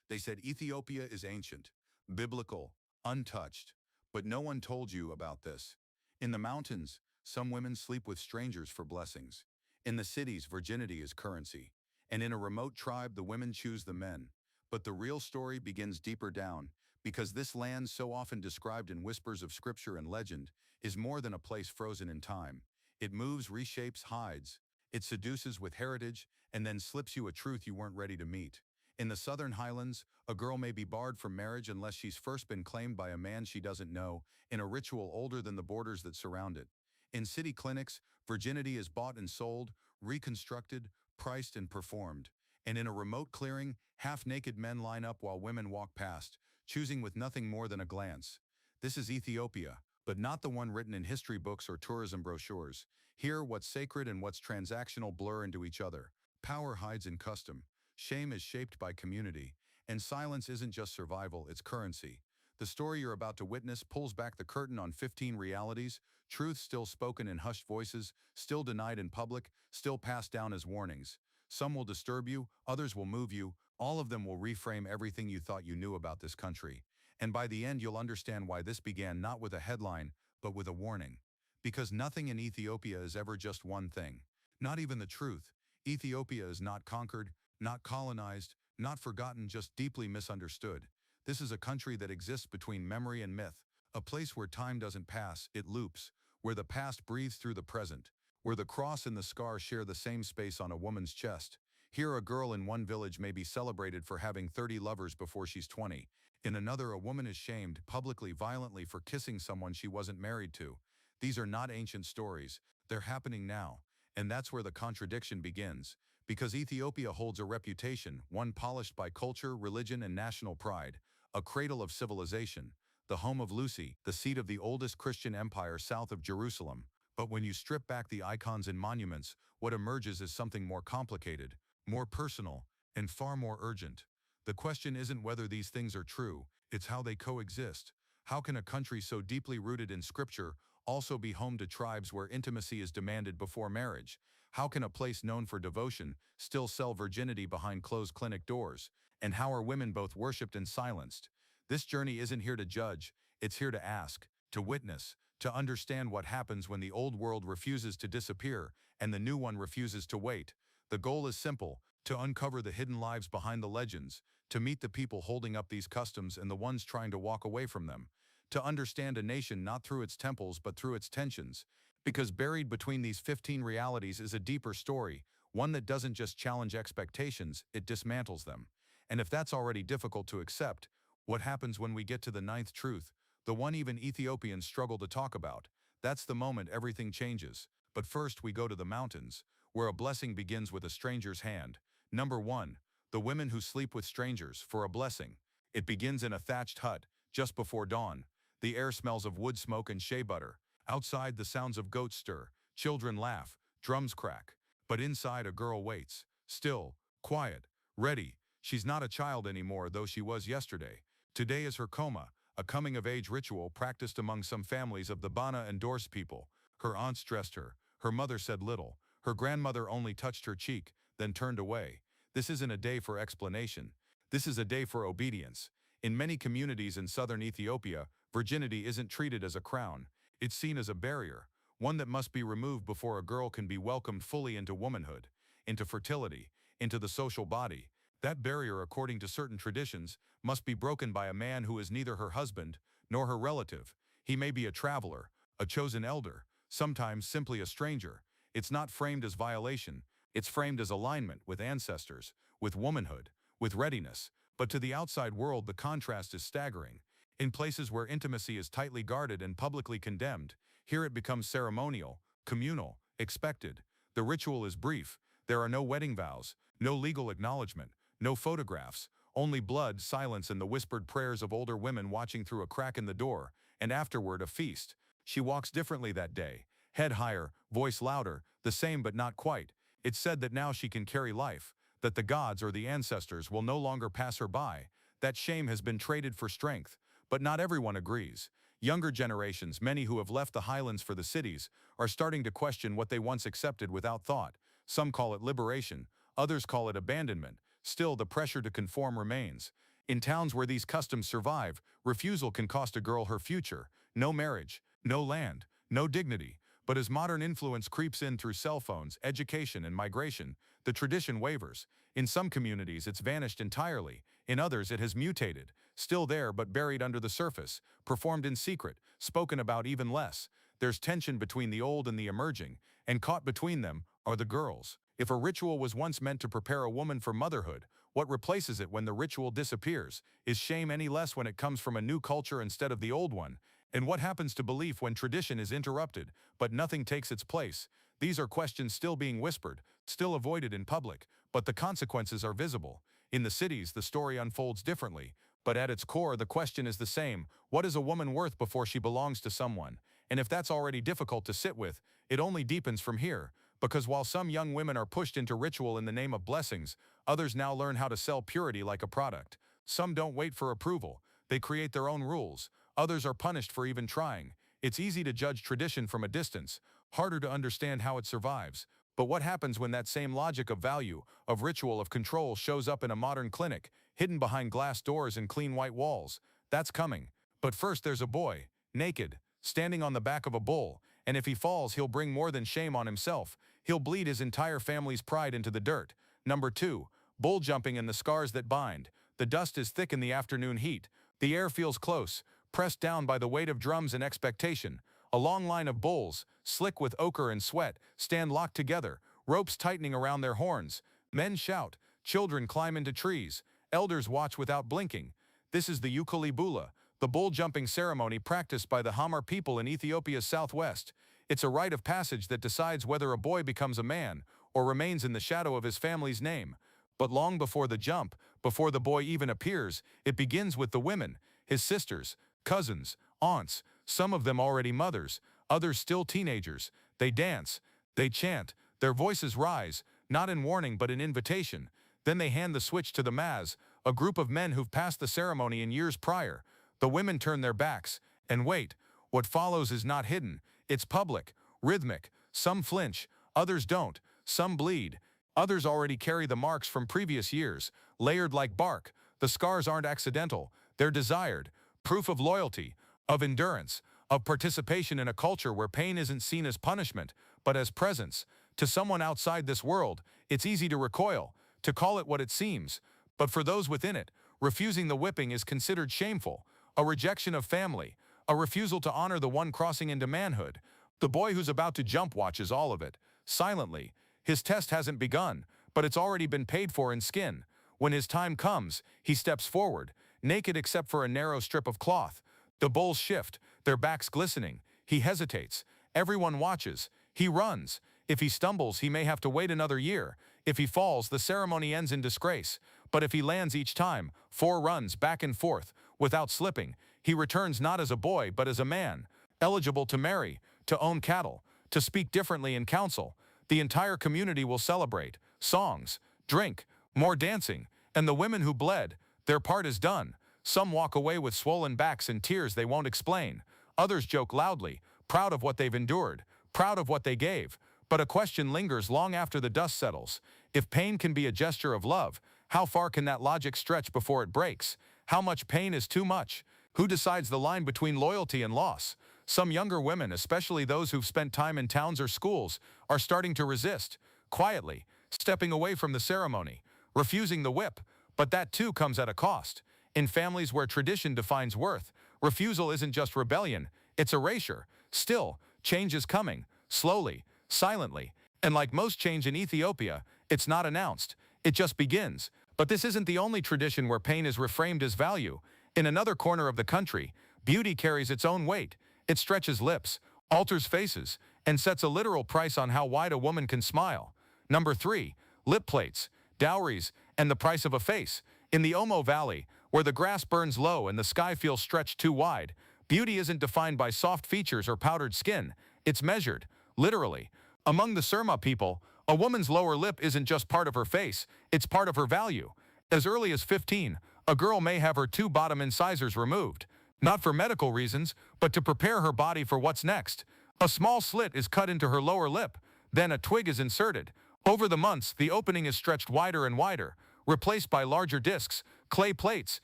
They said Ethiopia is ancient, biblical, untouched. But no one told you about this. In the mountains, some women sleep with strangers for blessings. In the cities, virginity is currency. And in a remote tribe, the women choose the men. But the real story begins deeper down, because this land, so often described in whispers of scripture and legend, is more than a place frozen in time. It moves, reshapes, hides. It seduces with heritage, and then slips you a truth you weren't ready to meet. In the southern highlands, a girl may be barred from marriage unless she's first been claimed by a man she doesn't know, in a ritual older than the borders that surround it. In city clinics, virginity is bought and sold, reconstructed, priced and performed. And in a remote clearing, half-naked men line up while women walk past, choosing with nothing more than a glance. This is Ethiopia, but not the one written in history books or tourism brochures. Here, what's sacred and what's transactional blur into each other. Power hides in custom. Shame is shaped by community. And silence isn't just survival, it's currency. The story you're about to witness pulls back the curtain on 15 realities, truths still spoken in hushed voices, still denied in public, still passed down as warnings. Some will disturb you, others will move you, all of them will reframe everything you thought you knew about this country. And by the end, you'll understand why this began not with a headline, but with a warning. Because nothing in Ethiopia is ever just one thing. Not even the truth. Ethiopia is not conquered, not colonized, not forgotten, just deeply misunderstood. This is a country that exists between memory and myth, a place where time doesn't pass, it loops, where the past breathes through the present, where the cross and the scar share the same space on a woman's chest. Here, a girl in one village may be celebrated for having 30 lovers before she's 20. In another, a woman is shamed publicly, violently, for kissing someone she wasn't married to. These are not ancient stories, they're happening now. And that's where the contradiction begins. Because Ethiopia holds a reputation, one polished by culture, religion, and national pride, a cradle of civilization, the home of Lucy, the seat of the oldest Christian empire south of Jerusalem. But when you strip back the icons and monuments, what emerges is something more complicated, more personal, and far more urgent. The question isn't whether these things are true, it's how they coexist. How can a country so deeply rooted in scripture also be home to tribes where intimacy is demanded before marriage? How can a place known for devotion still sell virginity behind closed clinic doors? And how are women both worshipped and silenced? This journey isn't here to judge, it's here to ask, to witness, to understand what happens when the old world refuses to disappear and the new one refuses to wait. The goal is simple: to uncover the hidden lives behind the legends, to meet the people holding up these customs and the ones trying to walk away from them, to understand a nation not through its temples but through its tensions. Because buried between these 15 realities is a deeper story, one that doesn't just challenge expectations, it dismantles them. And if that's already difficult to accept, what happens when we get to the ninth truth, the one even Ethiopians struggle to talk about? That's the moment everything changes. But first we go to the mountains, where a blessing begins with a stranger's hand. Number 1. The women who sleep with strangers for a blessing. It begins in a thatched hut, just before dawn. The air smells of wood smoke and shea butter. Outside, the sounds of goats stir, children laugh, drums crack. But inside, a girl waits, still, quiet, ready. She's not a child anymore, though she was yesterday. Today is her coma, a coming-of-age ritual practiced among some families of the Bana and Dorse people. Her aunts dressed her. Her mother said little. Her grandmother only touched her cheek, then turned away. This isn't a day for explanation. This is a day for obedience. In many communities in southern Ethiopia, virginity isn't treated as a crown. It's seen as a barrier, one that must be removed before a girl can be welcomed fully into womanhood, into fertility, into the social body. That barrier, according to certain traditions, must be broken by a man who is neither her husband nor her relative. He may be a traveler, a chosen elder, sometimes simply a stranger. It's not framed as violation, it's framed as alignment with ancestors, with womanhood, with readiness. But to the outside world, the contrast is staggering. In places where intimacy is tightly guarded and publicly condemned, here it becomes ceremonial, communal, expected. The ritual is brief. There are no wedding vows, no legal acknowledgement, no photographs, only blood, silence, and the whispered prayers of older women watching through a crack in the door, and afterward a feast. She walks differently that day, head higher, voice louder, the same but not quite. It's said that now she can carry life, that the gods or the ancestors will no longer pass her by. That shame has been traded for strength. But not everyone agrees. Younger generations, many who have left the highlands for the cities, are starting to question what they once accepted without thought. Some call it liberation, others call it abandonment. Still, the pressure to conform remains. In towns where these customs survive, refusal can cost a girl her future. No marriage, no land, no dignity. But as modern influence creeps in through cell phones, education, and migration, the tradition wavers. In some communities, it's vanished entirely. In others, it has mutated. Still there, but buried under the surface. Performed in secret, spoken about even less. There's tension between the old and the emerging, and caught between them are the girls. If a ritual was once meant to prepare a woman for motherhood, what replaces it when the ritual disappears? Is shame any less when it comes from a new culture instead of the old one? And what happens to belief when tradition is interrupted, but nothing takes its place? These are questions still being whispered, still avoided in public, but the consequences are visible. In the cities, the story unfolds differently, but at its core, the question is the same: what is a woman worth before she belongs to someone? And if that's already difficult to sit with, it only deepens from here. Because while some young women are pushed into ritual in the name of blessings, others now learn how to sell purity like a product. Some don't wait for approval, they create their own rules. Others are punished for even trying. It's easy to judge tradition from a distance, harder to understand how it survives. But what happens when that same logic of value, of ritual, of control shows up in a modern clinic, hidden behind glass doors and clean white walls? That's coming. But first there's a boy, naked, standing on the back of a bull, and if he falls, he'll bring more than shame on himself. He'll bleed his entire family's pride into the dirt. Number 2, bull jumping and the scars that bind. The dust is thick in the afternoon heat. The air feels close, pressed down by the weight of drums and expectation. A long line of bulls, slick with ochre and sweat, stand locked together, ropes tightening around their horns. Men shout, children climb into trees, elders watch without blinking. This is the Lalibela, the bull jumping ceremony practiced by the Hamar people in Ethiopia's southwest. It's a rite of passage that decides whether a boy becomes a man or remains in the shadow of his family's name. But long before the jump, before the boy even appears, it begins with the women, his sisters, cousins, aunts, some of them already mothers, others still teenagers. They dance, they chant, their voices rise, not in warning but in invitation. Then they hand the switch to the Maz, a group of men who've passed the ceremony in years prior. The women turn their backs, and wait. What follows is not hidden, it's public, rhythmic. Some flinch, others don't, some bleed. Others already carry the marks from previous years, layered like bark. The scars aren't accidental, they're desired. Proof of loyalty, of endurance, of participation in a culture where pain isn't seen as punishment, but as presence. To someone outside this world, it's easy to recoil, to call it what it seems. But for those within it, refusing the whipping is considered shameful, a rejection of family, a refusal to honor the one crossing into manhood. The boy who's about to jump watches all of it, silently. His test hasn't begun, but it's already been paid for in skin. When his time comes, he steps forward, naked except for a narrow strip of cloth. The bulls shift, their backs glistening. He hesitates. Everyone watches. He runs. If he stumbles, he may have to wait another year. If he falls, the ceremony ends in disgrace. But if he lands each time, 4 runs back and forth, without slipping, he returns not as a boy but as a man, eligible to marry, to own cattle, to speak differently in council. The entire community will celebrate. Songs, drink, more dancing, and the women who bled, their part is done. Some walk away with swollen backs and tears they won't explain. Others joke loudly, proud of what they've endured, proud of what they gave. But a question lingers long after the dust settles. If pain can be a gesture of love, how far can that logic stretch before it breaks? How much pain is too much? Who decides the line between loyalty and loss? Some younger women, especially those who've spent time in towns or schools, are starting to resist, quietly, stepping away from the ceremony, refusing the whip. But that too comes at a cost. In families where tradition defines worth, refusal isn't just rebellion, it's erasure. Still, change is coming, slowly, silently. And like most change in Ethiopia, it's not announced, it just begins. But this isn't the only tradition where pain is reframed as value. In another corner of the country, beauty carries its own weight. It stretches lips, alters faces, and sets a literal price on how wide a woman can smile. Number 3, lip plates, dowries, and the price of a face. In the Omo Valley, where the grass burns low and the sky feels stretched too wide, beauty isn't defined by soft features or powdered skin. It's measured, literally. Among the Surma people, a woman's lower lip isn't just part of her face, it's part of her value. As early as 15, a girl may have her 2 bottom incisors removed, not for medical reasons, but to prepare her body for what's next. A small slit is cut into her lower lip, then a twig is inserted. Over the months, the opening is stretched wider and wider, replaced by larger discs, clay plates,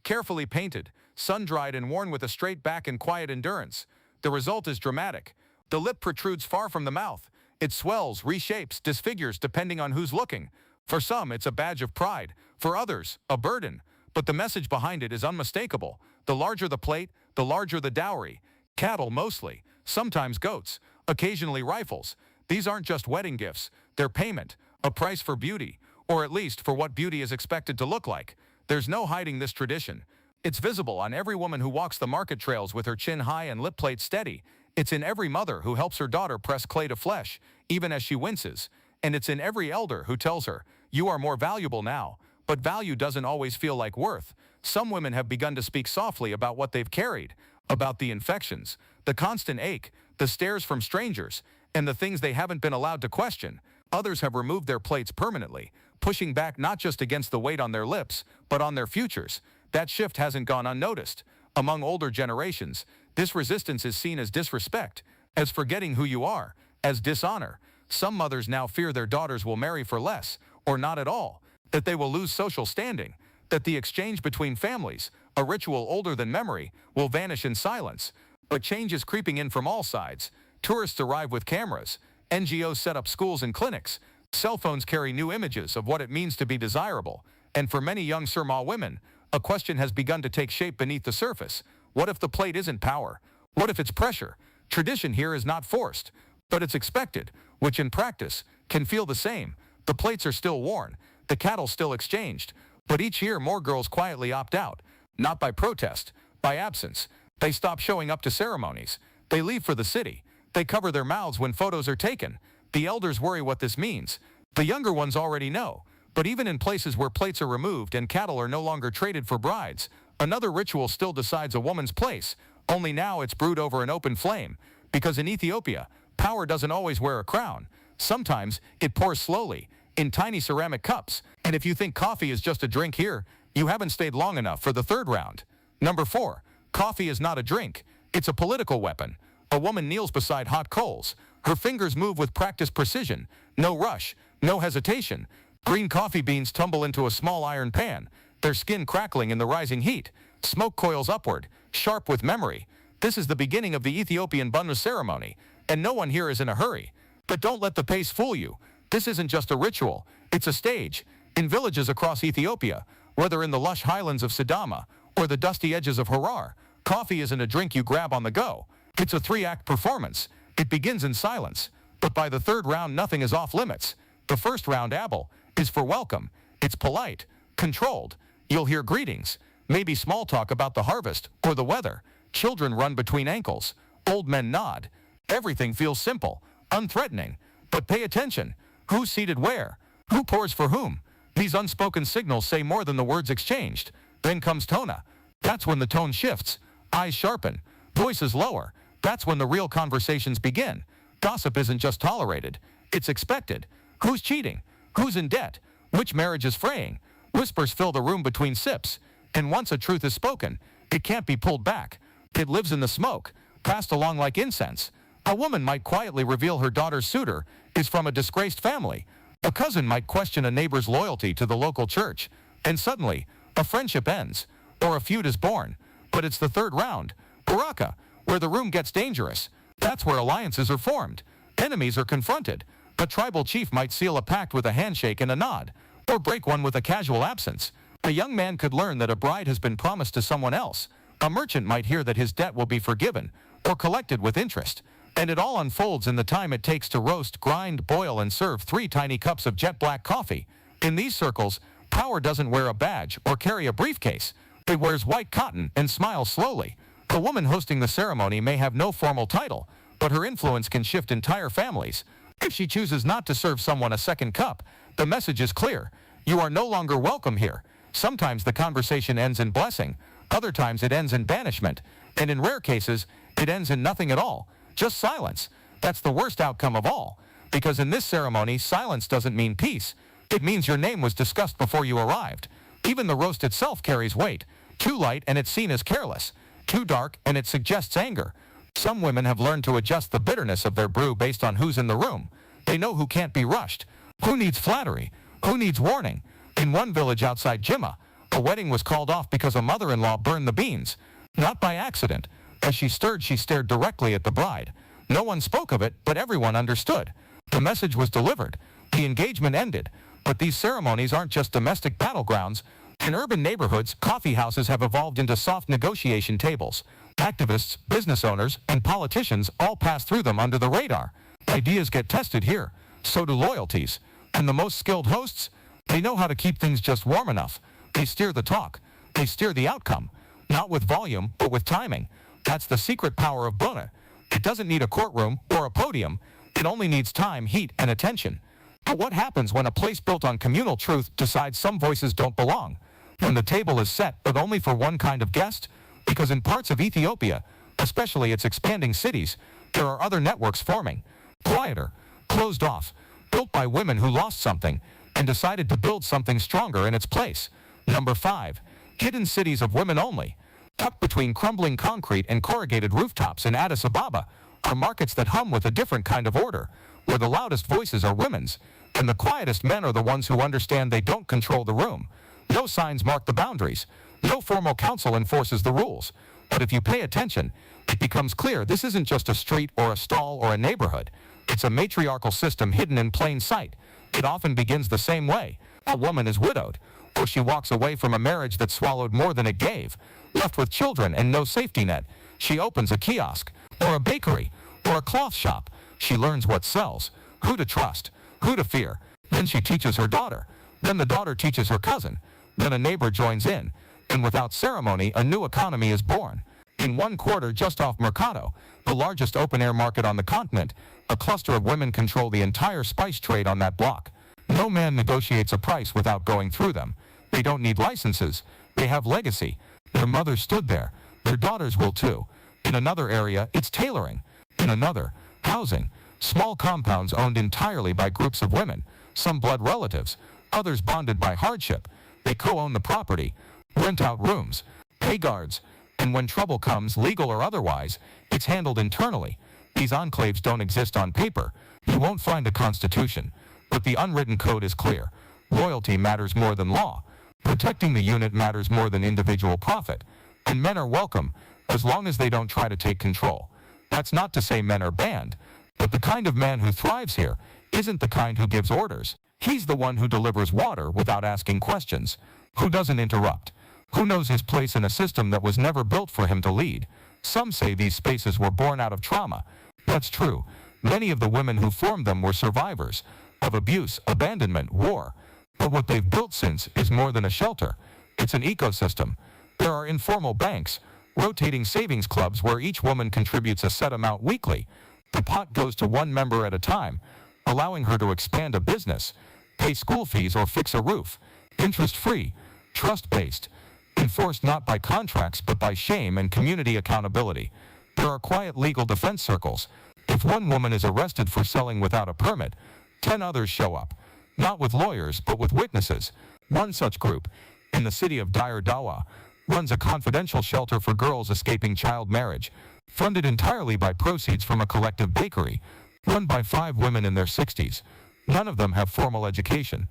carefully painted, sun-dried and worn with a straight back and quiet endurance. The result is dramatic. The lip protrudes far from the mouth. It swells, reshapes, disfigures depending on who's looking. For some, it's a badge of pride. For others, a burden. But the message behind it is unmistakable. The larger the plate, the larger the dowry. Cattle mostly, sometimes goats, occasionally rifles. These aren't just wedding gifts. They're payment, a price for beauty, or at least for what beauty is expected to look like. There's no hiding this tradition. It's visible on every woman who walks the market trails with her chin high and lip plate steady. It's in every mother who helps her daughter press clay to flesh, even as she winces. And it's in every elder who tells her, "You are more valuable now." But value doesn't always feel like worth. Some women have begun to speak softly about what they've carried, about the infections, the constant ache, the stares from strangers, and the things they haven't been allowed to question. Others have removed their plates permanently, pushing back not just against the weight on their lips, but on their futures. That shift hasn't gone unnoticed. Among older generations, this resistance is seen as disrespect, as forgetting who you are, as dishonor. Some mothers now fear their daughters will marry for less, or not at all, that they will lose social standing, that the exchange between families, a ritual older than memory, will vanish in silence. But change is creeping in from all sides. Tourists arrive with cameras. NGOs set up schools and clinics. Cell phones carry new images of what it means to be desirable. And for many young Surma women, a question has begun to take shape beneath the surface. What if the plate isn't power? What if it's pressure? Tradition here is not forced, but it's expected, which in practice can feel the same. The plates are still worn, the cattle still exchanged, but each year more girls quietly opt out, not by protest, by absence. They stop showing up to ceremonies. They leave for the city. They cover their mouths when photos are taken. The elders worry what this means. The younger ones already know. But even in places where plates are removed and cattle are no longer traded for brides, another ritual still decides a woman's place. Only now it's brewed over an open flame. Because in Ethiopia, power doesn't always wear a crown. Sometimes it pours slowly, in tiny ceramic cups. And if you think coffee is just a drink here, you haven't stayed long enough for the third round. Number 4. Coffee is not a drink. It's a political weapon. A woman kneels beside hot coals. Her fingers move with practiced precision. No rush, no hesitation. Green coffee beans tumble into a small iron pan, their skin crackling in the rising heat. Smoke coils upward, sharp with memory. This is the beginning of the Ethiopian bunna ceremony, and no one here is in a hurry. But don't let the pace fool you. This isn't just a ritual, it's a stage. In villages across Ethiopia, whether in the lush highlands of Sidama or the dusty edges of Harar, coffee isn't a drink you grab on the go. It's a 3-act performance. It begins in silence, but by the third round nothing is off limits. The first round, Abel, is for welcome. It's polite, controlled. You'll hear greetings, maybe small talk about the harvest or the weather. Children run between ankles. Old men nod. Everything feels simple, unthreatening. But pay attention. Who's seated where? Who pours for whom? These unspoken signals say more than the words exchanged. Then comes Tona. That's when the tone shifts. Eyes sharpen. Voices lower. That's when the real conversations begin. Gossip isn't just tolerated. It's expected. Who's cheating? Who's in debt? Which marriage is fraying? Whispers fill the room between sips. And once a truth is spoken, it can't be pulled back. It lives in the smoke, passed along like incense. A woman might quietly reveal her daughter's suitor is from a disgraced family. A cousin might question a neighbor's loyalty to the local church. And suddenly, a friendship ends, or a feud is born. But it's the third round, Baraka, where the room gets dangerous. That's where alliances are formed. Enemies are confronted. A tribal chief might seal a pact with a handshake and a nod, or break one with a casual absence. A young man could learn that a bride has been promised to someone else. A merchant might hear that his debt will be forgiven, or collected with interest. And it all unfolds in the time it takes to roast, grind, boil, and serve 3 tiny cups of jet black coffee. In these circles, power doesn't wear a badge or carry a briefcase. It wears white cotton and smiles slowly. The woman hosting the ceremony may have no formal title, but her influence can shift entire families. If she chooses not to serve someone a second cup, the message is clear. You are no longer welcome here. Sometimes the conversation ends in blessing. Other times it ends in banishment. And in rare cases, it ends in nothing at all. Just silence. That's the worst outcome of all. Because in this ceremony, silence doesn't mean peace. It means your name was discussed before you arrived. Even the roast itself carries weight. Too light and it's seen as careless. Too dark and it suggests anger. Some women have learned to adjust the bitterness of their brew based on who's in the room. They know who can't be rushed, who needs flattery, who needs warning. In one village outside Jimma, The wedding was called off because a mother-in-law burned the beans. Not by accident. As she stirred, she stared directly at the bride. No one spoke of it, but everyone understood. The message was delivered. The engagement ended. But these ceremonies aren't just domestic battlegrounds. In urban neighborhoods, coffee houses have evolved into soft negotiation tables. Activists, business owners, and politicians all pass through them under the radar. Ideas get tested here. So do loyalties. And the most skilled hosts? They know how to keep things just warm enough. They steer the talk. They steer the outcome. Not with volume, but with timing. That's the secret power of Bona. It doesn't need a courtroom or a podium. It only needs time, heat, and attention. But what happens when a place built on communal truth decides some voices don't belong? When the table is set, but only for one kind of guest? Because in parts of Ethiopia, especially its expanding cities, there are other networks forming. Quieter, closed off, built by women who lost something and decided to build something stronger in its place. Number 5. Hidden cities of women only. Tucked between crumbling concrete and corrugated rooftops in Addis Ababa are markets that hum with a different kind of order, where the loudest voices are women's, and the quietest men are the ones who understand they don't control the room. No signs mark the boundaries. No formal council enforces the rules. But if you pay attention, it becomes clear this isn't just a street or a stall or a neighborhood. It's a matriarchal system hidden in plain sight. It often begins the same way. A woman is widowed, or she walks away from a marriage that swallowed more than it gave. Left with children and no safety net, she opens a kiosk, or a bakery, or a cloth shop. She learns what sells, who to trust, who to fear. Then she teaches her daughter. Then the daughter teaches her cousin. Then a neighbor joins in. And without ceremony, a new economy is born. In one quarter just off Mercado, the largest open-air market on the continent, a cluster of women control the entire spice trade on that block. No man negotiates a price without going through them. They don't need licenses. They have legacy. Their mothers stood there. Their daughters will too. In another area, it's tailoring. In another, housing. Small compounds owned entirely by groups of women, some blood relatives, others bonded by hardship. They co-own the property, rent out rooms, pay guards, and when trouble comes, legal or otherwise, it's handled internally. These enclaves don't exist on paper. You won't find a constitution, but the unwritten code is clear. Loyalty matters more than law. Protecting the unit matters more than individual profit. And men are welcome, as long as they don't try to take control. That's not to say men are banned, but the kind of man who thrives here isn't the kind who gives orders. He's the one who delivers water without asking questions, who doesn't interrupt, who knows his place in a system that was never built for him to lead. Some say these spaces were born out of trauma. That's true. Many of the women who formed them were survivors of abuse, abandonment, war. But what they've built since is more than a shelter. It's an ecosystem. There are informal banks, rotating savings clubs where each woman contributes a set amount weekly. The pot goes to one member at a time, allowing her to expand a business, pay school fees or fix a roof. Interest-free, trust-based, enforced not by contracts but by shame and community accountability. There are quiet legal defense circles. If one woman is arrested for selling without a permit, 10 others show up, not with lawyers but with witnesses. One such group, in the city of Dire Dawa, runs a confidential shelter for girls escaping child marriage, funded entirely by proceeds from a collective bakery, run by 5 women in their 60s. None of them have formal education.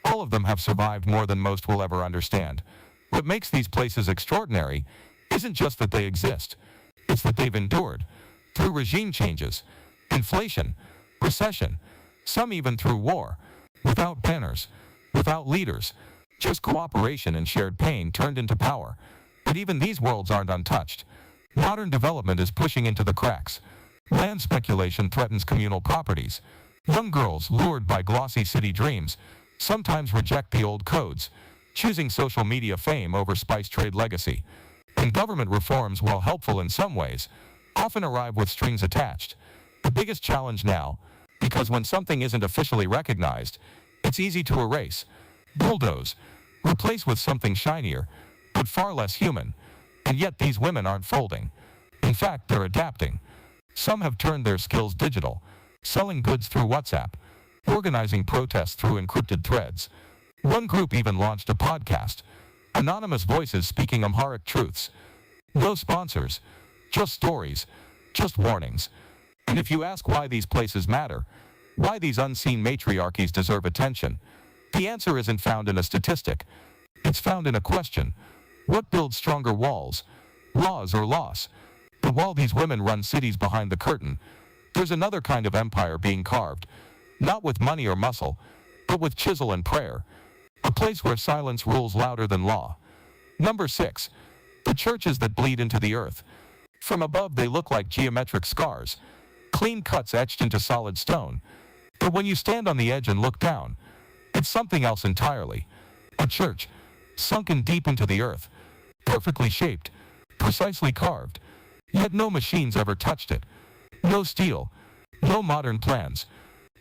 All of them have survived more than most will ever understand. What makes these places extraordinary isn't just that they exist. It's that they've endured, through regime changes, inflation, recession, some even through war, without banners, without leaders, just cooperation and shared pain turned into power. But even these worlds aren't untouched. Modern development is pushing into the cracks. Land speculation threatens communal properties. Young girls, lured by glossy city dreams, sometimes reject the old codes, choosing social media fame over spice trade legacy. And government reforms, while helpful in some ways, often arrive with strings attached. The biggest challenge now, because when something isn't officially recognized, it's easy to erase, bulldoze, replace with something shinier, but far less human. And yet these women aren't folding. In fact, they're adapting. Some have turned their skills digital, selling goods through WhatsApp, organizing protests through encrypted threads. One group even launched a podcast, anonymous voices speaking Amharic truths. No sponsors, just stories, just warnings. And if you ask why these places matter, why these unseen matriarchies deserve attention, the answer isn't found in a statistic. It's found in a question. What builds stronger walls? Laws or loss? But while these women run cities behind the curtain, there's another kind of empire being carved. Not with money or muscle, but with chisel and prayer. A place where silence rules louder than law. Number 6. The churches that bleed into the earth. From above they look like geometric scars, clean cuts etched into solid stone. But when you stand on the edge and look down, it's something else entirely. A church, sunken deep into the earth, perfectly shaped, precisely carved, yet no machines ever touched it. No steel, no modern plans,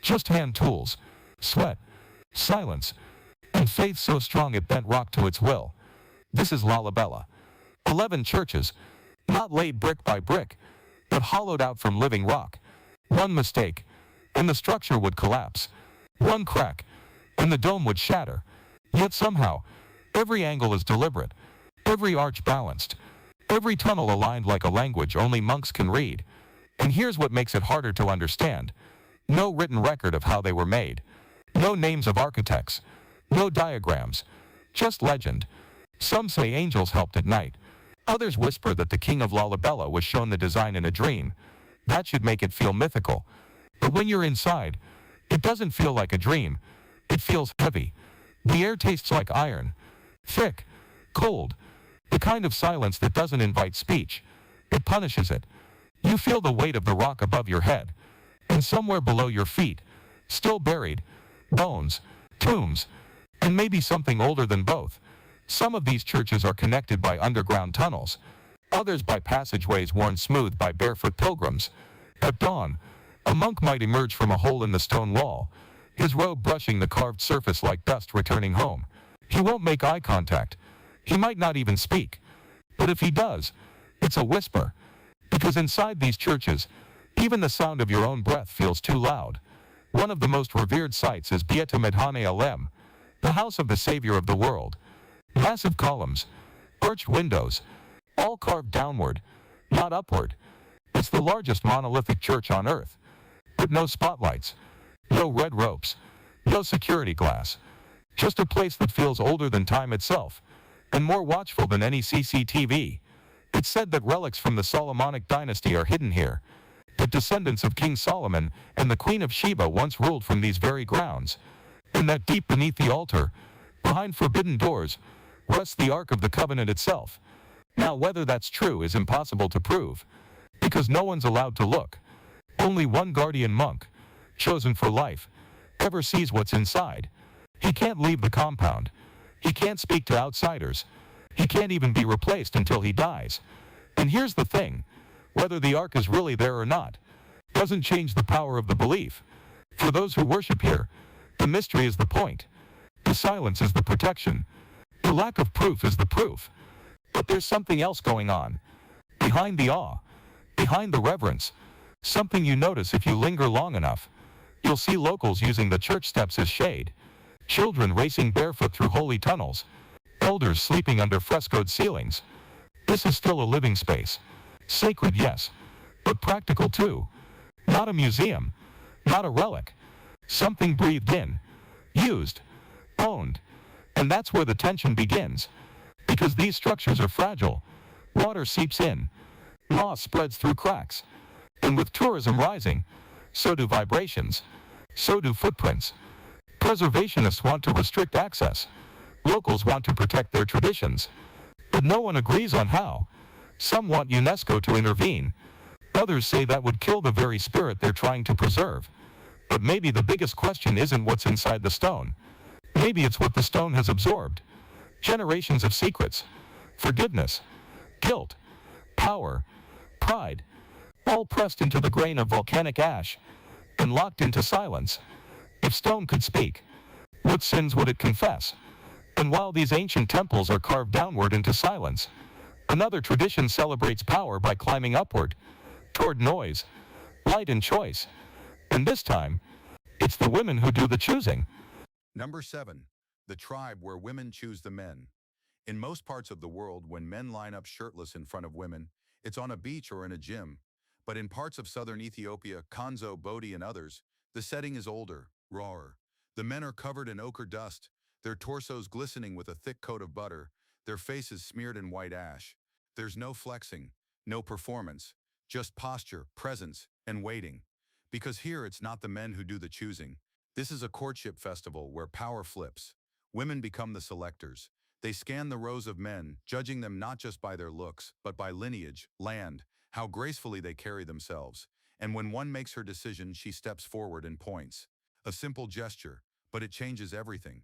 just hand tools, sweat, silence, and faith so strong it bent rock to its will. This is Lalibela. 11 churches, not laid brick by brick, but hollowed out from living rock. One mistake, and the structure would collapse. One crack, and the dome would shatter. Yet somehow, every angle is deliberate, every arch balanced, every tunnel aligned like a language only monks can read. And here's what makes it harder to understand. No written record of how they were made. No names of architects. No diagrams. Just legend. Some say angels helped at night. Others whisper that the king of Lalibela was shown the design in a dream. That should make it feel mythical. But when you're inside, it doesn't feel like a dream. It feels heavy. The air tastes like iron. Thick. Cold. The kind of silence that doesn't invite speech. It punishes it. You feel the weight of the rock above your head. And somewhere below your feet, still buried, bones, tombs, and maybe something older than both. Some of these churches are connected by underground tunnels, others by passageways worn smooth by barefoot pilgrims. At dawn, a monk might emerge from a hole in the stone wall, his robe brushing the carved surface like dust returning home. He won't make eye contact. He might not even speak. But if he does, it's a whisper. Because inside these churches, even the sound of your own breath feels too loud. One of the most revered sites is Beit Medhane Alem, the house of the Savior of the world. Massive columns, arched windows, all carved downward, not upward. It's the largest monolithic church on earth. But no spotlights, no red ropes, no security glass. Just a place that feels older than time itself, and more watchful than any CCTV. It's said that relics from the Solomonic dynasty are hidden here. That descendants of King Solomon and the Queen of Sheba once ruled from these very grounds. And that deep beneath the altar, behind forbidden doors, rests the Ark of the Covenant itself. Now whether that's true is impossible to prove, because no one's allowed to look. Only one guardian monk, chosen for life, ever sees what's inside. He can't leave the compound. He can't speak to outsiders. He can't even be replaced until he dies. And here's the thing, whether the Ark is really there or not, doesn't change the power of the belief. For those who worship here, the mystery is the point. The silence is the protection. The lack of proof is the proof. But there's something else going on. Behind the awe, behind the reverence, something you notice if you linger long enough. You'll see locals using the church steps as shade, children racing barefoot through holy tunnels, elders sleeping under frescoed ceilings. This is still a living space. Sacred, yes, but practical too. Not a museum, not a relic. Something breathed in, used, owned. And that's where the tension begins. Because these structures are fragile. Water seeps in. Moss spreads through cracks. And with tourism rising, so do vibrations. So do footprints. Preservationists want to restrict access. Locals want to protect their traditions. But no one agrees on how. Some want UNESCO to intervene. Others say that would kill the very spirit they're trying to preserve. But maybe the biggest question isn't what's inside the stone. Maybe it's what the stone has absorbed. Generations of secrets, forgiveness, guilt, power, pride, all pressed into the grain of volcanic ash and locked into silence. If stone could speak, what sins would it confess? And while these ancient temples are carved downward into silence, another tradition celebrates power by climbing upward, toward noise, light and choice. And this time, it's the women who do the choosing. Number 7. The tribe where women choose the men. In most parts of the world, when men line up shirtless in front of women, it's on a beach or in a gym. But in parts of southern Ethiopia, Konzo, Bodi, and others, the setting is older, rawer. The men are covered in ochre dust, their torsos glistening with a thick coat of butter, their faces smeared in white ash. There's no flexing, no performance, just posture, presence, and waiting. Because here it's not the men who do the choosing. This is a courtship festival where power flips. Women become the selectors. They scan the rows of men, judging them not just by their looks, but by lineage, land, how gracefully they carry themselves. And when one makes her decision, she steps forward and points. A simple gesture, but it changes everything.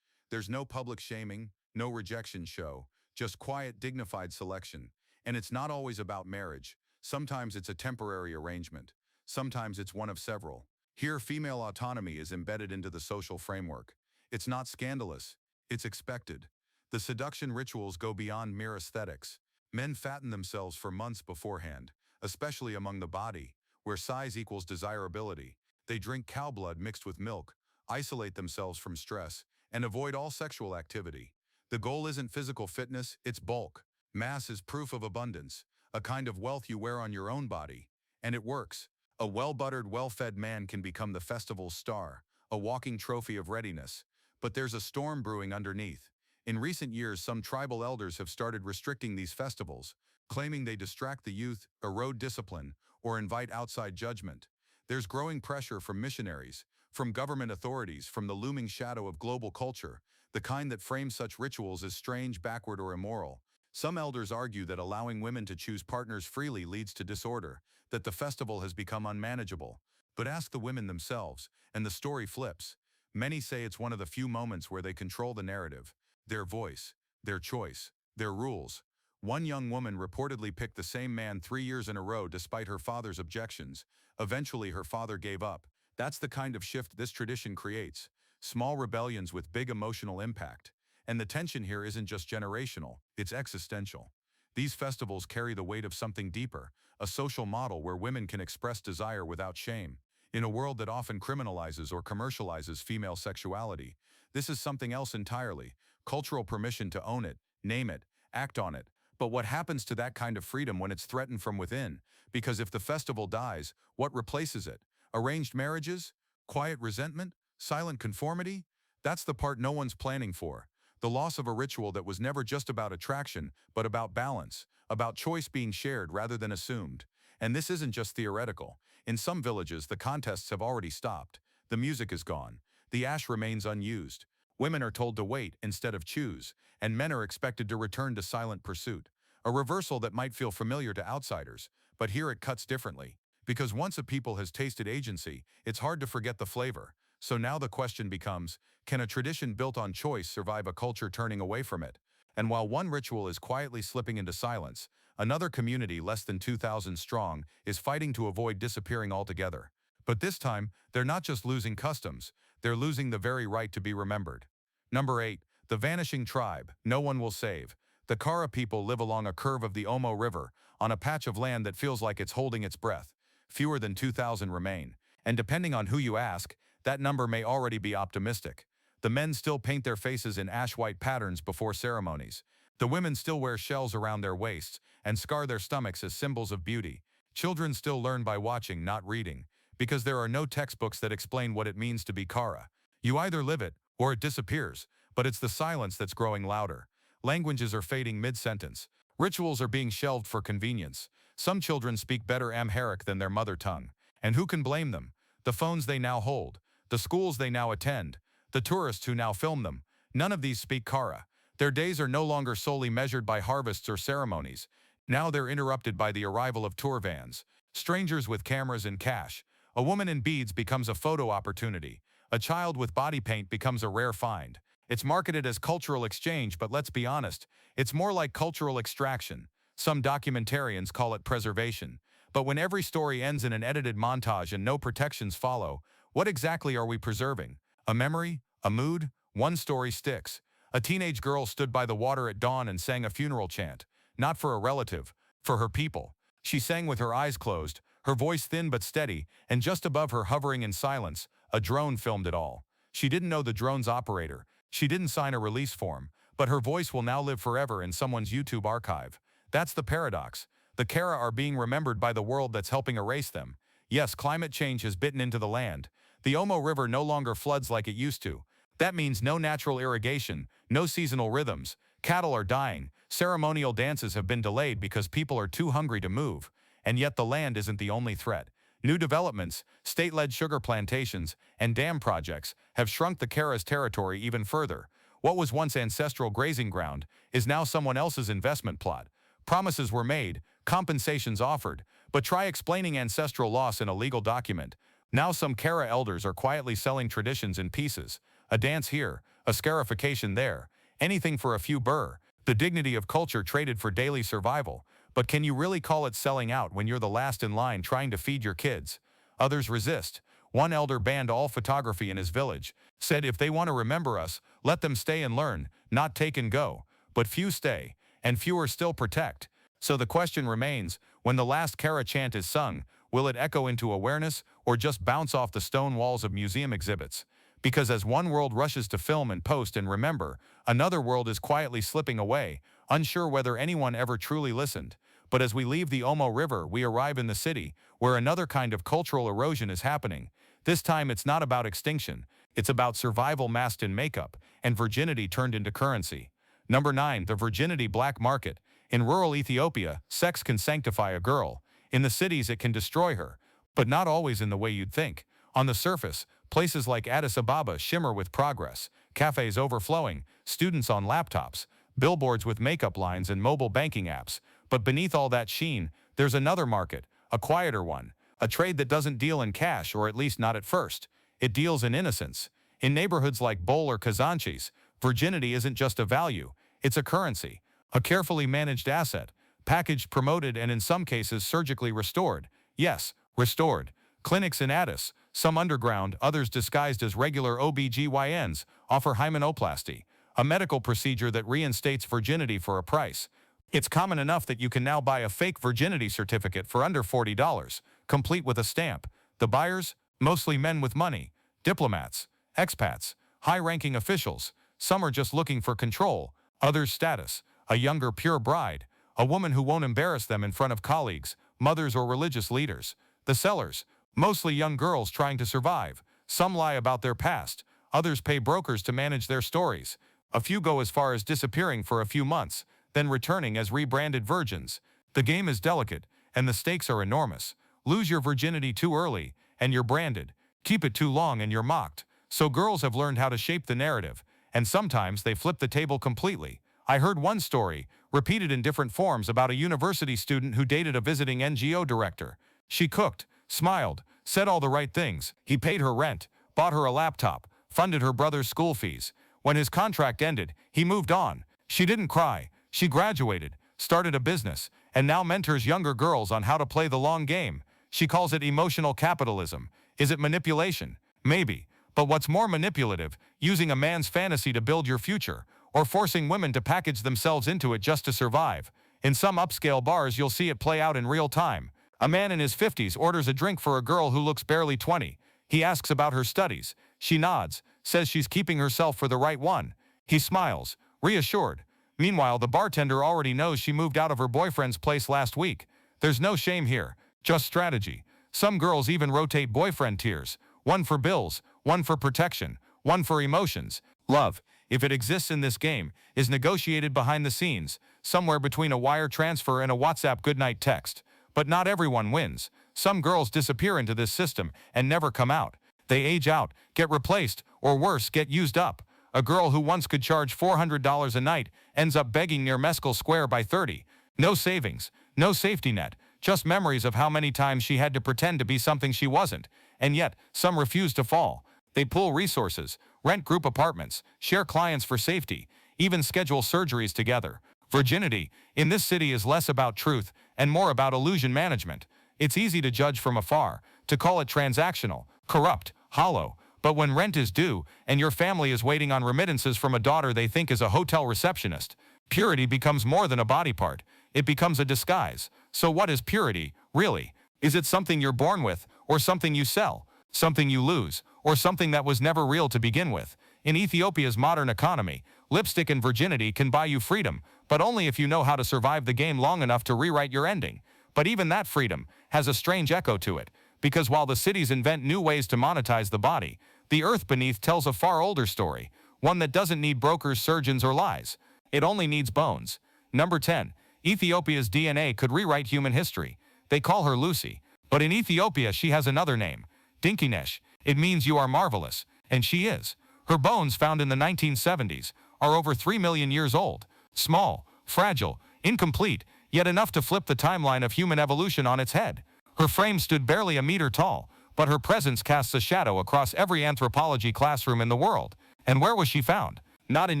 There's no public shaming, no rejection show, just quiet, dignified selection. And it's not always about marriage. Sometimes it's a temporary arrangement. Sometimes it's one of several. Here, female autonomy is embedded into the social framework. It's not scandalous. It's expected. The seduction rituals go beyond mere aesthetics. Men fatten themselves for months beforehand, especially among the body, where size equals desirability. They drink cow blood mixed with milk, isolate themselves from stress, and avoid all sexual activity. The goal isn't physical fitness, it's bulk. Mass is proof of abundance, a kind of wealth you wear on your own body. And it works. A well-buttered, well-fed man can become the festival's star, a walking trophy of readiness. But there's a storm brewing underneath. In recent years, some tribal elders have started restricting these festivals, claiming they distract the youth, erode discipline, or invite outside judgment. There's growing pressure from missionaries, from government authorities, from the looming shadow of global culture, the kind that frames such rituals as strange, backward, or immoral. Some elders argue that allowing women to choose partners freely leads to disorder, that the festival has become unmanageable. But ask the women themselves, and the story flips. Many say it's one of the few moments where they control the narrative. Their voice, their choice, their rules. One young woman reportedly picked the same man 3 years in a row despite her father's objections. Eventually, her father gave up. That's the kind of shift this tradition creates. Small rebellions with big emotional impact. And the tension here isn't just generational, it's existential. These festivals carry the weight of something deeper, a social model where women can express desire without shame. In a world that often criminalizes or commercializes female sexuality, this is something else entirely. Cultural permission to own it, name it, act on it. But what happens to that kind of freedom when it's threatened from within? Because if the festival dies, what replaces it? Arranged marriages? Quiet resentment? Silent conformity? That's the part no one's planning for. The loss of a ritual that was never just about attraction, but about balance, about choice being shared rather than assumed. And this isn't just theoretical. In some villages, the contests have already stopped. The music is gone. The ash remains unused. Women are told to wait instead of choose, and men are expected to return to silent pursuit. A reversal that might feel familiar to outsiders, but here it cuts differently. Because once a people has tasted agency, it's hard to forget the flavor. So now the question becomes, can a tradition built on choice survive a culture turning away from it? And while one ritual is quietly slipping into silence, another community less than 2,000 strong is fighting to avoid disappearing altogether. But this time, they're not just losing customs, they're losing the very right to be remembered. Number 8. The vanishing tribe, no one will save. The Kara people live along a curve of the Omo River, on a patch of land that feels like it's holding its breath. Fewer than 2,000 remain. And depending on who you ask, that number may already be optimistic. The men still paint their faces in ash-white patterns before ceremonies. The women still wear shells around their waists and scar their stomachs as symbols of beauty. Children still learn by watching, not reading, because there are no textbooks that explain what it means to be Kara. You either live it, or it disappears, but it's the silence that's growing louder. Languages are fading mid-sentence. Rituals are being shelved for convenience. Some children speak better Amharic than their mother tongue. And who can blame them? The phones they now hold, the schools they now attend, the tourists who now film them. None of these speak Kara. Their days are no longer solely measured by harvests or ceremonies. Now they're interrupted by the arrival of tour vans, strangers with cameras and cash. A woman in beads becomes a photo opportunity. A child with body paint becomes a rare find. It's marketed as cultural exchange, but let's be honest, it's more like cultural extraction. Some documentarians call it preservation. But when every story ends in an edited montage and no protections follow, what exactly are we preserving? A memory? A mood? One story sticks. A teenage girl stood by the water at dawn and sang a funeral chant. Not for a relative, for her people. She sang with her eyes closed, her voice thin but steady, and just above her, hovering in silence, a drone filmed it all. She didn't know the drone's operator. She didn't sign a release form, but her voice will now live forever in someone's YouTube archive. That's the paradox. The Kara are being remembered by the world that's helping erase them. Yes, climate change has bitten into the land. The Omo River no longer floods like it used to. That means no natural irrigation, no seasonal rhythms, cattle are dying, ceremonial dances have been delayed because people are too hungry to move, and yet the land isn't the only threat. New developments, state-led sugar plantations, and dam projects have shrunk the Kara's territory even further. What was once ancestral grazing ground is now someone else's investment plot. Promises were made, compensations offered, but try explaining ancestral loss in a legal document. Now some Kara elders are quietly selling traditions in pieces. A dance here, a scarification there, anything for a few burr, the dignity of culture traded for daily survival. But can you really call it selling out when you're the last in line trying to feed your kids? Others resist. One elder banned all photography in his village, said if they want to remember us, let them stay and learn, not take and go. But few stay, and fewer still protect. So the question remains, when the last Kara chant is sung, will it echo into awareness or just bounce off the stone walls of museum exhibits? Because as one world rushes to film and post and remember, another world is quietly slipping away, unsure whether anyone ever truly listened. But as we leave the Omo River, we arrive in the city, where another kind of cultural erosion is happening. This time it's not about extinction, it's about survival masked in makeup, and virginity turned into currency. Number 9. The virginity black market. In rural Ethiopia, sex can sanctify a girl. In the cities it can destroy her, but not always in the way you'd think. On the surface, places like Addis Ababa shimmer with progress, cafes overflowing, students on laptops, billboards with makeup lines and mobile banking apps. But beneath all that sheen, there's another market, a quieter one, a trade that doesn't deal in cash, or at least not at first. It deals in innocence. In neighborhoods like Bol or Kazanchis, virginity isn't just a value, it's a currency, a carefully managed asset, packaged, promoted, and in some cases surgically restored. Yes, restored. Clinics in Addis, some underground, others disguised as regular OBGYNs, offer hymenoplasty, a medical procedure that reinstates virginity for a price. It's common enough that you can now buy a fake virginity certificate for under $40, complete with a stamp. The buyers? Mostly men with money, diplomats, expats, high-ranking officials. Some are just looking for control, others status, a younger pure bride, a woman who won't embarrass them in front of colleagues, mothers or religious leaders. The sellers? Mostly young girls trying to survive. Some lie about their past, others pay brokers to manage their stories. A few go as far as disappearing for a few months, then returning as rebranded virgins. The game is delicate, and the stakes are enormous. Lose your virginity too early, and you're branded. Keep it too long and you're mocked. So girls have learned how to shape the narrative, and sometimes they flip the table completely. I heard one story, repeated in different forms, about a university student who dated a visiting NGO director. She cooked, smiled, said all the right things. He paid her rent, bought her a laptop, funded her brother's school fees. When his contract ended, he moved on. She didn't cry. She graduated, started a business, and now mentors younger girls on how to play the long game. She calls it emotional capitalism. Is it manipulation? Maybe. But what's more manipulative, using a man's fantasy to build your future, or forcing women to package themselves into it just to survive. In some upscale bars you'll see it play out in real time. A man in his 50s orders a drink for a girl who looks barely 20. He asks about her studies. She nods, says she's keeping herself for the right one. He smiles, reassured. Meanwhile, the bartender already knows she moved out of her boyfriend's place last week. There's no shame here, just strategy. Some girls even rotate boyfriend tiers, one for bills, one for protection, one for emotions. Love, if it exists in this game, is negotiated behind the scenes, somewhere between a wire transfer and a WhatsApp goodnight text. But not everyone wins. Some girls disappear into this system and never come out. They age out, get replaced, or worse, get used up. A girl who once could charge $400 a night ends up begging near Mescal Square by 30. No savings, no safety net, just memories of how many times she had to pretend to be something she wasn't. And yet, some refuse to fall. They pool resources, rent group apartments, share clients for safety, even schedule surgeries together. Virginity, in this city, is less about truth and more about illusion management. It's easy to judge from afar, to call it transactional, corrupt, hollow. But when rent is due, and your family is waiting on remittances from a daughter they think is a hotel receptionist, purity becomes more than a body part. It becomes a disguise. So what is purity, really? Is it something you're born with, or something you sell? Something you lose, or something that was never real to begin with? In Ethiopia's modern economy, lipstick and virginity can buy you freedom, but only if you know how to survive the game long enough to rewrite your ending. But even that freedom has a strange echo to it, because while the cities invent new ways to monetize the body, The earth beneath tells a far older story, one that doesn't need brokers, surgeons, or lies. It only needs bones. Number 10. Ethiopia's DNA could rewrite human history. They call her Lucy, but in Ethiopia she has another name, Dinkinesh. It means you are marvelous, and she is. Her bones, found in the 1970s, are over 3 million years old. Small, fragile, incomplete, yet enough to flip the timeline of human evolution on its head. Her frame stood barely a meter tall, but her presence casts a shadow across every anthropology classroom in the world. And where was she found? Not in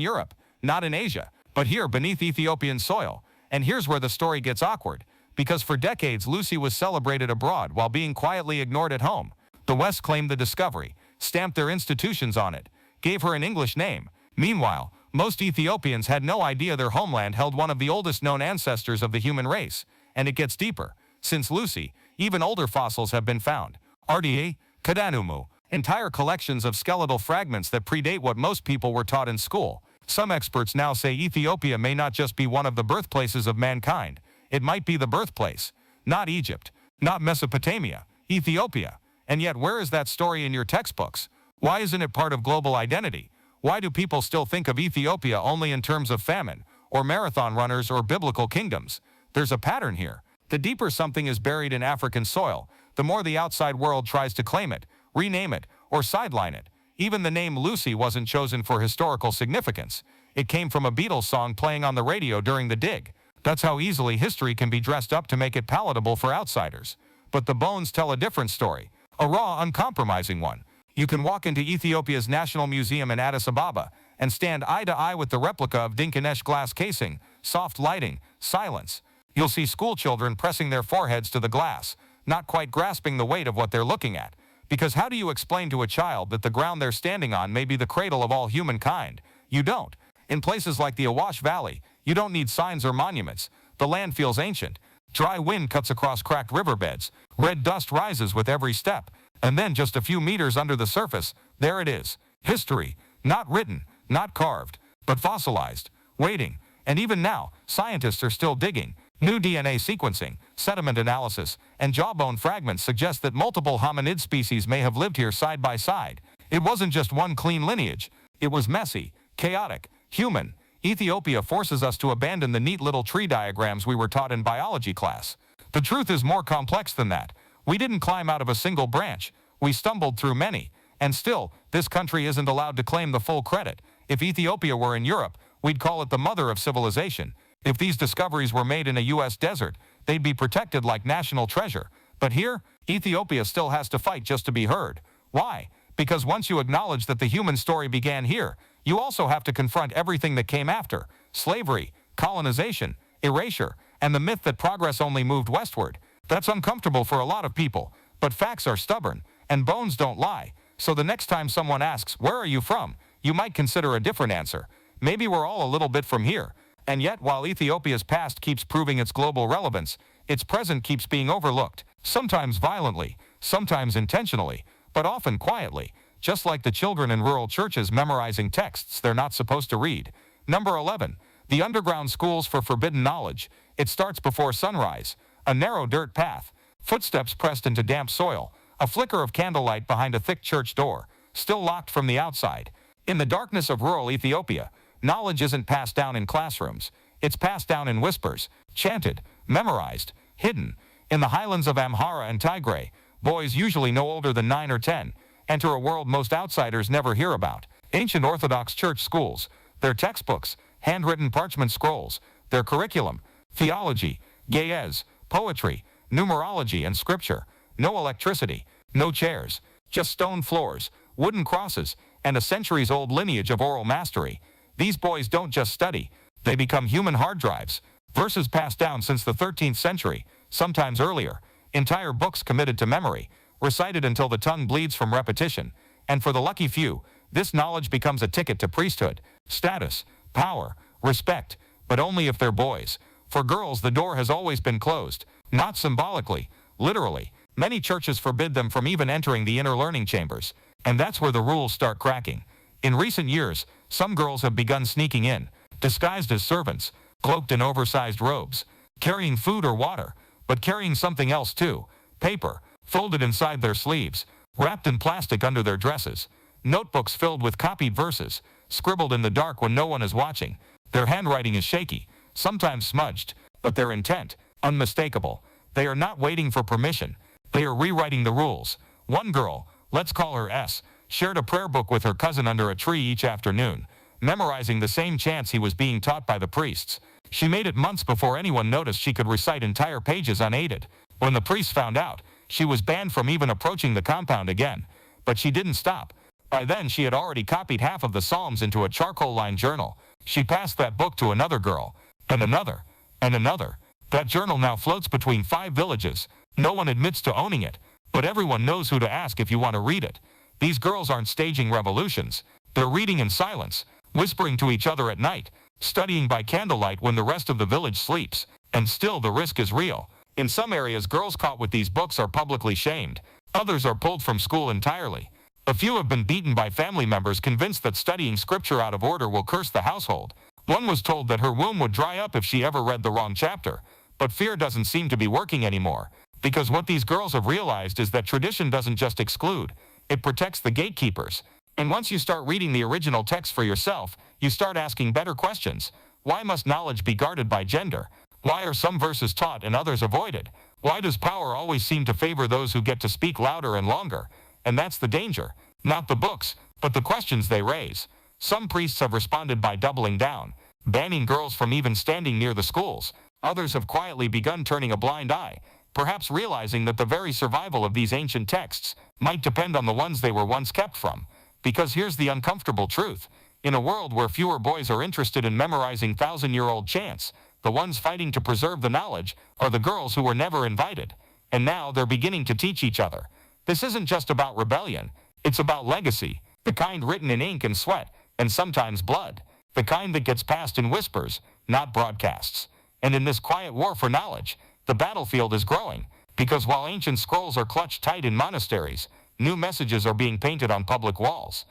Europe, not in Asia, but here beneath Ethiopian soil. And here's where the story gets awkward, because for decades Lucy was celebrated abroad while being quietly ignored at home. The West claimed the discovery, stamped their institutions on it, gave her an English name. Meanwhile, most Ethiopians had no idea their homeland held one of the oldest known ancestors of the human race. And it gets deeper. Since Lucy, even older fossils have been found. RDA, Kadanumu, entire collections of skeletal fragments that predate what most people were taught in school. Some experts now say Ethiopia may not just be one of the birthplaces of mankind. It might be the birthplace. Not Egypt, not Mesopotamia, Ethiopia. And yet, where is that story in your textbooks? Why isn't it part of global identity? Why do people still think of Ethiopia only in terms of famine, or marathon runners, or biblical kingdoms? There's a pattern here. The deeper something is buried in African soil, the more the outside world tries to claim it, rename it, or sideline it. Even the name Lucy wasn't chosen for historical significance. It came from a Beatles song playing on the radio during the dig. That's how easily history can be dressed up to make it palatable for outsiders. But the bones tell a different story, a raw, uncompromising one. You can walk into Ethiopia's National Museum in Addis Ababa and stand eye to eye with the replica of Dinkinesh glass casing, soft lighting, silence. You'll see schoolchildren pressing their foreheads to the glass, not quite grasping the weight of what they're looking at. Because how do you explain to a child that the ground they're standing on may be the cradle of all humankind? You don't. In places like the Awash Valley, you don't need signs or monuments. The land feels ancient. Dry wind cuts across cracked riverbeds. Red dust rises with every step. And then just a few meters under the surface, there it is. History. Not written, not carved, but fossilized, waiting. And even now, scientists are still digging. New DNA sequencing, sediment analysis, and jawbone fragments suggest that multiple hominid species may have lived here side by side. It wasn't just one clean lineage. It was messy, chaotic, human. Ethiopia forces us to abandon the neat little tree diagrams we were taught in biology class. The truth is more complex than that. We didn't climb out of a single branch. We stumbled through many. And still, this country isn't allowed to claim the full credit. If Ethiopia were in Europe, we'd call it the mother of civilization. If these discoveries were made in a U.S. desert, they'd be protected like national treasure. But here, Ethiopia still has to fight just to be heard. Why? Because once you acknowledge that the human story began here, you also have to confront everything that came after: slavery, colonization, erasure, and the myth that progress only moved westward. That's uncomfortable for a lot of people, but facts are stubborn, and bones don't lie. So the next time someone asks, "Where are you from?" you might consider a different answer. Maybe we're all a little bit from here. And yet, while Ethiopia's past keeps proving its global relevance, its present keeps being overlooked, sometimes violently, sometimes intentionally, but often quietly, just like the children in rural churches memorizing texts they're not supposed to read. Number 11. The underground schools for forbidden knowledge. It starts before sunrise. A narrow dirt path, footsteps pressed into damp soil, a flicker of candlelight behind a thick church door, still locked from the outside. In the darkness of rural Ethiopia, knowledge isn't passed down in classrooms. It's passed down in whispers, chanted, memorized, hidden. In the highlands of Amhara and Tigray, boys usually no older than 9 or 10 enter a world most outsiders never hear about. Ancient Orthodox church schools, their textbooks, handwritten parchment scrolls, their curriculum, theology, ge'ez, poetry, numerology, and scripture. No electricity, no chairs, just stone floors, wooden crosses, and a centuries-old lineage of oral mastery. These boys don't just study, they become human hard drives. Verses passed down since the 13th century, sometimes earlier. Entire books committed to memory, recited until the tongue bleeds from repetition. And for the lucky few, this knowledge becomes a ticket to priesthood, status, power, respect, but only if they're boys. For girls, the door has always been closed, not symbolically, literally. Many churches forbid them from even entering the inner learning chambers. And that's where the rules start cracking. In recent years, some girls have begun sneaking in, disguised as servants, cloaked in oversized robes, carrying food or water, but carrying something else too: paper, folded inside their sleeves, wrapped in plastic under their dresses. notebooks filled with copied verses, scribbled in the dark when no one is watching. Their handwriting is shaky, sometimes smudged, but their intent, unmistakable. They are not waiting for permission. They are rewriting the rules. One girl, let's call her S, shared a prayer book with her cousin under a tree each afternoon, memorizing the same chants he was being taught by the priests. She made it months before anyone noticed she could recite entire pages unaided. When the priests found out, she was banned from even approaching the compound again. But she didn't stop. By then, she had already copied half of the Psalms into a charcoal-lined journal. She passed that book to another girl, and another, and another. That journal now floats between 5 villages. No one admits to owning it, but everyone knows who to ask if you want to read it. These girls aren't staging revolutions. They're reading in silence, whispering to each other at night, studying by candlelight when the rest of the village sleeps. And still the risk is real. In some areas, girls caught with these books are publicly shamed. Others are pulled from school entirely. A few have been beaten by family members convinced that studying scripture out of order will curse the household. One was told that her womb would dry up if she ever read the wrong chapter. But fear doesn't seem to be working anymore, because what these girls have realized is that tradition doesn't just exclude, it protects the gatekeepers. And once you start reading the original text for yourself, you start asking better questions. Why must knowledge be guarded by gender? Why are some verses taught and others avoided? Why does power always seem to favor those who get to speak louder and longer? And that's the danger. Not the books, but the questions they raise. Some priests have responded by doubling down, banning girls from even standing near the schools. Others have quietly begun turning a blind eye, perhaps realizing that the very survival of these ancient texts might depend on the ones they were once kept from. Because here's the uncomfortable truth. In a world where fewer boys are interested in memorizing thousand-year-old chants, the ones fighting to preserve the knowledge are the girls who were never invited. And now they're beginning to teach each other. This isn't just about rebellion. It's about legacy, the kind written in ink and sweat, and sometimes blood, the kind that gets passed in whispers, not broadcasts. And in this quiet war for knowledge, the battlefield is growing, because while ancient scrolls are clutched tight in monasteries, new messages are being painted on public walls.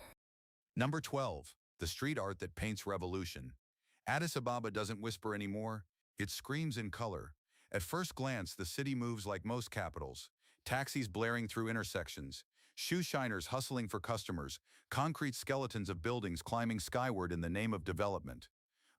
Number 12. The street art that paints revolution. Addis Ababa doesn't whisper anymore, it screams in color. At first glance, the city moves like most capitals. Taxis blaring through intersections, shoe shiners hustling for customers, concrete skeletons of buildings climbing skyward in the name of development.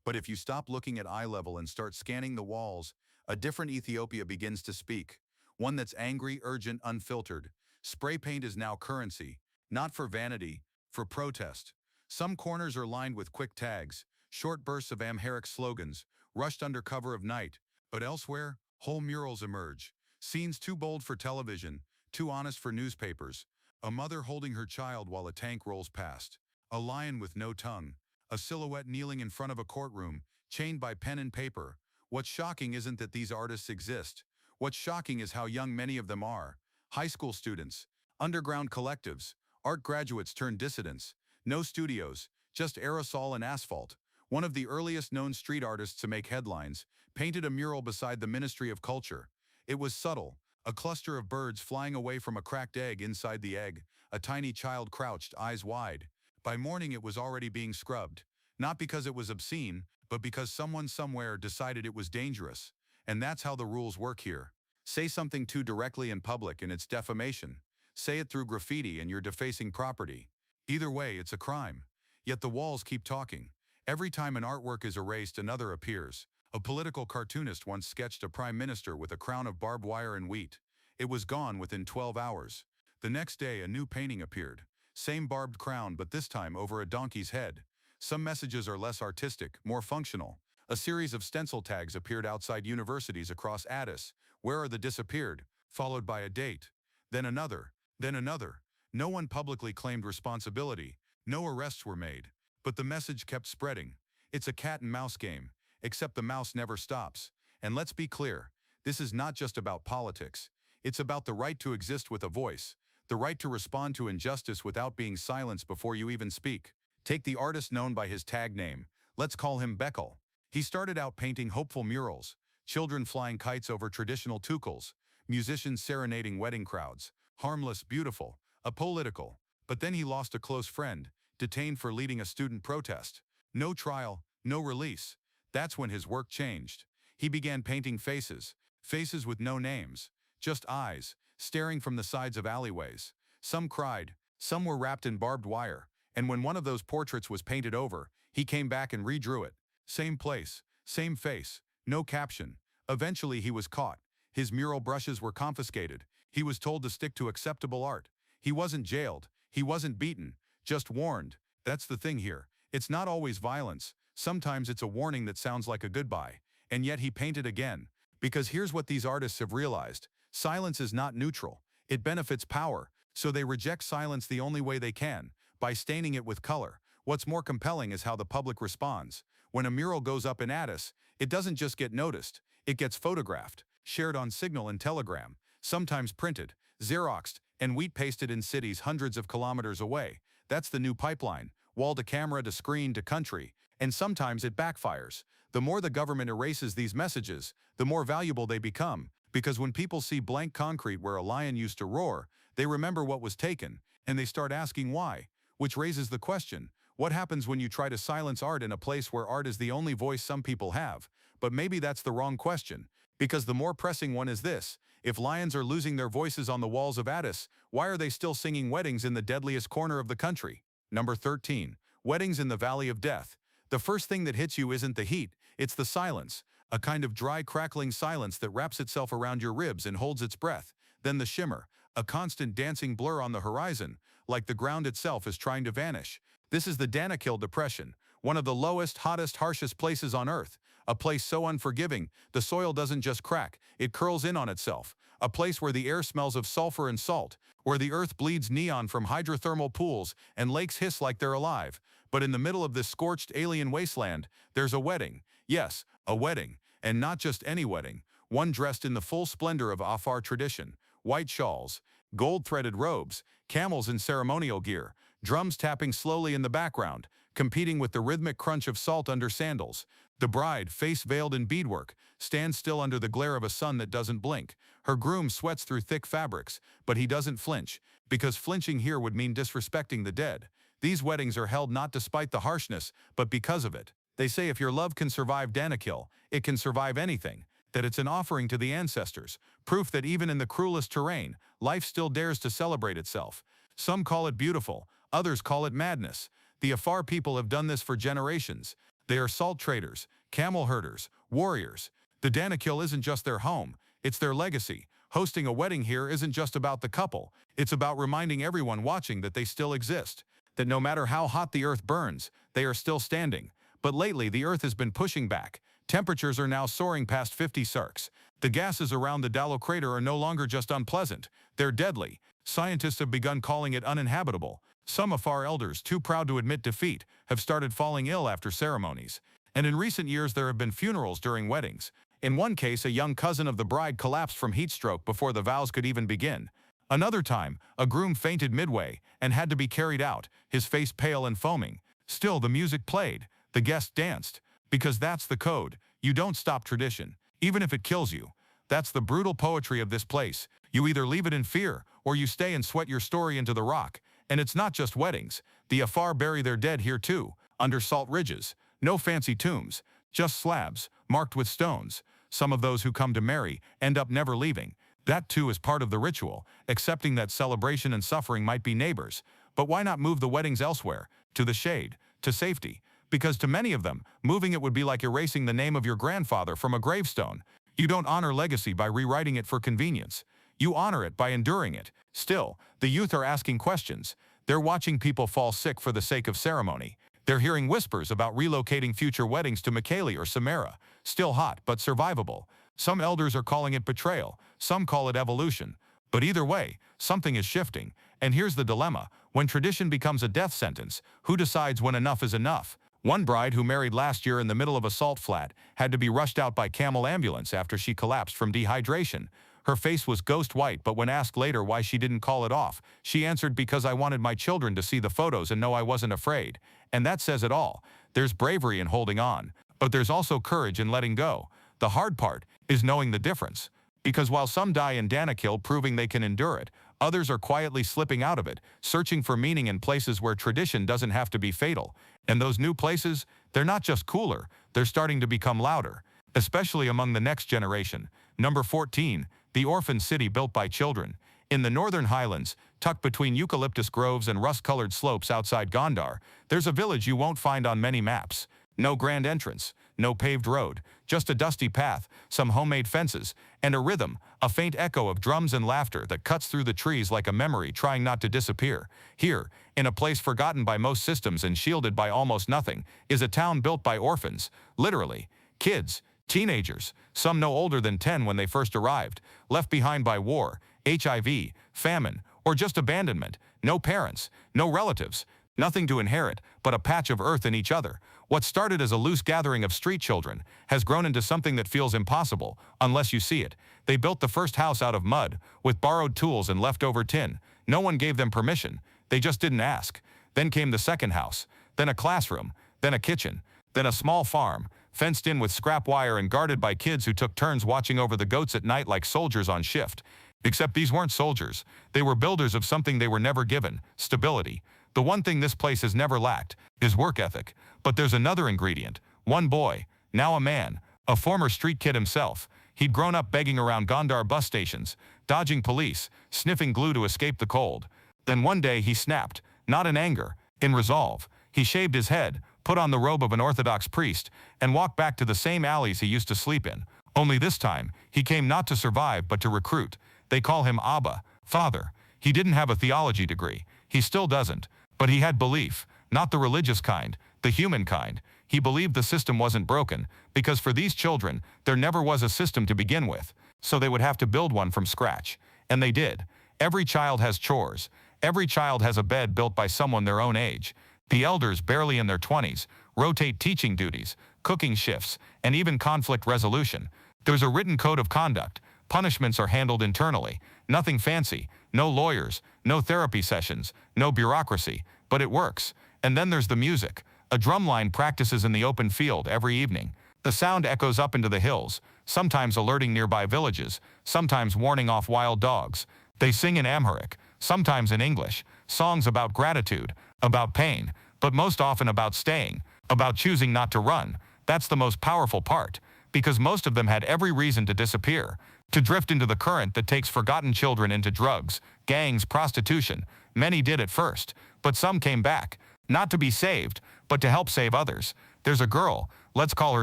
But if you stop looking at eye level and start scanning the walls, a different Ethiopia begins to speak. One that's angry, urgent, unfiltered. Spray paint is now currency, not for vanity, for protest. Some corners are lined with quick tags, short bursts of Amharic slogans, rushed under cover of night. But elsewhere, whole murals emerge. Scenes too bold for television, too honest for newspapers. A mother holding her child while a tank rolls past. A lion with no tongue. A silhouette kneeling in front of a courtroom, chained by pen and paper. What's shocking isn't that these artists exist. What's shocking is how young many of them are. High school students, underground collectives, art graduates turned dissidents. No studios, just aerosol and asphalt. One of the earliest known street artists to make headlines painted a mural beside the Ministry of Culture. It was subtle, a cluster of birds flying away from a cracked egg inside the egg, a tiny child crouched, eyes wide. By morning it was already being scrubbed, not because it was obscene, but because someone somewhere decided it was dangerous. And that's how the rules work here. Say something too directly in public and it's defamation. Say it through graffiti and you're defacing property. Either way, it's a crime. Yet the walls keep talking. Every time an artwork is erased, another appears. A political cartoonist once sketched a prime minister with a crown of barbed wire and wheat. It was gone within 12 hours. The next day, a new painting appeared. Same barbed crown, but this time over a donkey's head. Some messages are less artistic, more functional. A series of stencil tags appeared outside universities across Addis. Where are the disappeared? Followed by a date. Then another. Then another. No one publicly claimed responsibility. No arrests were made. But the message kept spreading. It's a cat and mouse game, except the mouse never stops. And let's be clear, this is not just about politics. It's about the right to exist with a voice, the right to respond to injustice without being silenced before you even speak. Take the artist known by his tag name. Let's call him Beckel. He started out painting hopeful murals, children flying kites over traditional tukals, musicians serenading wedding crowds, harmless, beautiful, apolitical. But then he lost a close friend, detained for leading a student protest. No trial, no release. That's when his work changed. He began painting faces, faces with no names, just eyes, staring from the sides of alleyways. Some cried, Some were wrapped in barbed wire, and when one of those portraits was painted over, he came back and redrew it. Same place, same face, no caption. Eventually he was caught. His mural brushes were confiscated. He was told to stick to acceptable art. He wasn't jailed. He wasn't beaten. Just warned. That's the thing here. It's not always violence. Sometimes it's a warning that sounds like a goodbye. And yet he painted again. Because here's what these artists have realized. Silence is not neutral. It benefits power. So they reject silence the only way they can, by staining it with color. What's more compelling is how the public responds. When a mural goes up in Addis, it doesn't just get noticed. It gets photographed, shared on Signal and Telegram, sometimes printed, Xeroxed, and wheat-pasted in cities hundreds of kilometers away. That's the new pipeline, wall to camera to screen to country, and sometimes it backfires. The more the government erases these messages, the more valuable they become, because when people see blank concrete where a lion used to roar, they remember what was taken, and they start asking why, which raises the question, what happens when you try to silence art in a place where art is the only voice some people have? But maybe that's the wrong question, because the more pressing one is this: if lions are losing their voices on the walls of Addis, why are they still singing weddings in the deadliest corner of the country? Number 13. Weddings in the Valley of Death. The first thing that hits you isn't the heat, it's the silence. A kind of dry, crackling silence that wraps itself around your ribs and holds its breath. Then the shimmer, a constant dancing blur on the horizon, like the ground itself is trying to vanish. This is the Danakil Depression, one of the lowest, hottest, harshest places on Earth. A place so unforgiving, the soil doesn't just crack, it curls in on itself. A place where the air smells of sulfur and salt, where the earth bleeds neon from hydrothermal pools and lakes hiss like they're alive. But in the middle of this scorched alien wasteland, there's a wedding. Yes, a wedding. And not just any wedding. One dressed in the full splendor of Afar tradition. White shawls, gold-threaded robes, camels in ceremonial gear, drums tapping slowly in the background, competing with the rhythmic crunch of salt under sandals. The bride, face veiled in beadwork, stands still under the glare of a sun that doesn't blink. Her groom sweats through thick fabrics, but he doesn't flinch, because flinching here would mean disrespecting the dead. These weddings are held not despite the harshness, but because of it. They say if your love can survive Danakil, it can survive anything, that it's an offering to the ancestors, proof that even in the cruelest terrain, life still dares to celebrate itself. Some call it beautiful, others call it madness. The Afar people have done this for generations. They are salt traders, camel herders, warriors. The Danakil isn't just their home, it's their legacy. Hosting a wedding here isn't just about the couple, it's about reminding everyone watching that they still exist. That no matter how hot the earth burns, they are still standing. But lately the earth has been pushing back. Temperatures are now soaring past 50 Celsius. The gases around the Dalo crater are no longer just unpleasant, they're deadly. Scientists have begun calling it uninhabitable. Some Afar elders, too proud to admit defeat, have started falling ill after ceremonies. And in recent years there have been funerals during weddings. In one case, a young cousin of the bride collapsed from heat stroke before the vows could even begin. Another time, a groom fainted midway and had to be carried out, his face pale and foaming. Still, the music played, the guests danced. Because that's the code. You don't stop tradition, even if it kills you. That's the brutal poetry of this place. You either leave it in fear, or you stay and sweat your story into the rock. And it's not just weddings. The Afar bury their dead here too, under salt ridges. No fancy tombs, just slabs, marked with stones. Some of those who come to marry end up never leaving. That too is part of the ritual, accepting that celebration and suffering might be neighbors. But why not move the weddings elsewhere, to the shade, to safety? Because to many of them, moving it would be like erasing the name of your grandfather from a gravestone. You don't honor legacy by rewriting it for convenience. You honor it by enduring it. Still, the youth are asking questions. They're watching people fall sick for the sake of ceremony. They're hearing whispers about relocating future weddings to Mekelle or Samara. Still hot, but survivable. Some elders are calling it betrayal. Some call it evolution. But either way, something is shifting. And here's the dilemma. When tradition becomes a death sentence, who decides when enough is enough? One bride who married last year in the middle of a salt flat had to be rushed out by camel ambulance after she collapsed from dehydration. Her face was ghost white, but when asked later why she didn't call it off, she answered, because I wanted my children to see the photos and know I wasn't afraid. And that says it all. There's bravery in holding on, but there's also courage in letting go. The hard part is knowing the difference. Because while some die in Danakil proving they can endure it, others are quietly slipping out of it, searching for meaning in places where tradition doesn't have to be fatal. And those new places, they're not just cooler, they're starting to become louder, especially among the next generation. Number 14, the orphan city built by children. In the northern highlands, tucked between eucalyptus groves and rust-colored slopes outside Gondar, there's a village you won't find on many maps. No grand entrance, no paved road, just a dusty path, some homemade fences, and a rhythm, a faint echo of drums and laughter that cuts through the trees like a memory trying not to disappear. Here, in a place forgotten by most systems and shielded by almost nothing, is a town built by orphans, literally. Kids, teenagers, some no older than 10 when they first arrived, left behind by war, HIV, famine, or just abandonment. No parents, no relatives, nothing to inherit but a patch of earth in each other. What started as a loose gathering of street children has grown into something that feels impossible, unless you see it. They built the first house out of mud, with borrowed tools and leftover tin. No one gave them permission. They just didn't ask. Then came the second house, then a classroom, then a kitchen, then a small farm, fenced in with scrap wire and guarded by kids who took turns watching over the goats at night like soldiers on shift. Except these weren't soldiers. They were builders of something they were never given: stability. The one thing this place has never lacked is work ethic. But there's another ingredient. One boy, now a man, a former street kid himself. He'd grown up begging around Gondar bus stations, dodging police, sniffing glue to escape the cold. Then one day he snapped, not in anger, in resolve. He shaved his head, put on the robe of an Orthodox priest, and walked back to the same alleys he used to sleep in. Only this time, he came not to survive but to recruit. They call him Abba, Father. He didn't have a theology degree. He still doesn't. But he had belief, not the religious kind, the human kind. He believed the system wasn't broken, because for these children, there never was a system to begin with, so they would have to build one from scratch. And they did. Every child has chores. Every child has a bed built by someone their own age. The elders, barely in their 20s, rotate teaching duties, cooking shifts, and even conflict resolution. There's a written code of conduct. Punishments are handled internally. Nothing fancy. No lawyers, no therapy sessions, no bureaucracy. But it works. And then there's the music. A drumline practices in the open field every evening. The sound echoes up into the hills, sometimes alerting nearby villages, sometimes warning off wild dogs. They sing in Amharic, sometimes in English, songs about gratitude, about pain, but most often about staying, about choosing not to run. That's the most powerful part, because most of them had every reason to disappear, to drift into the current that takes forgotten children into drugs, gangs, prostitution. Many did at first, but some came back, not to be saved, but to help save others. There's a girl, let's call her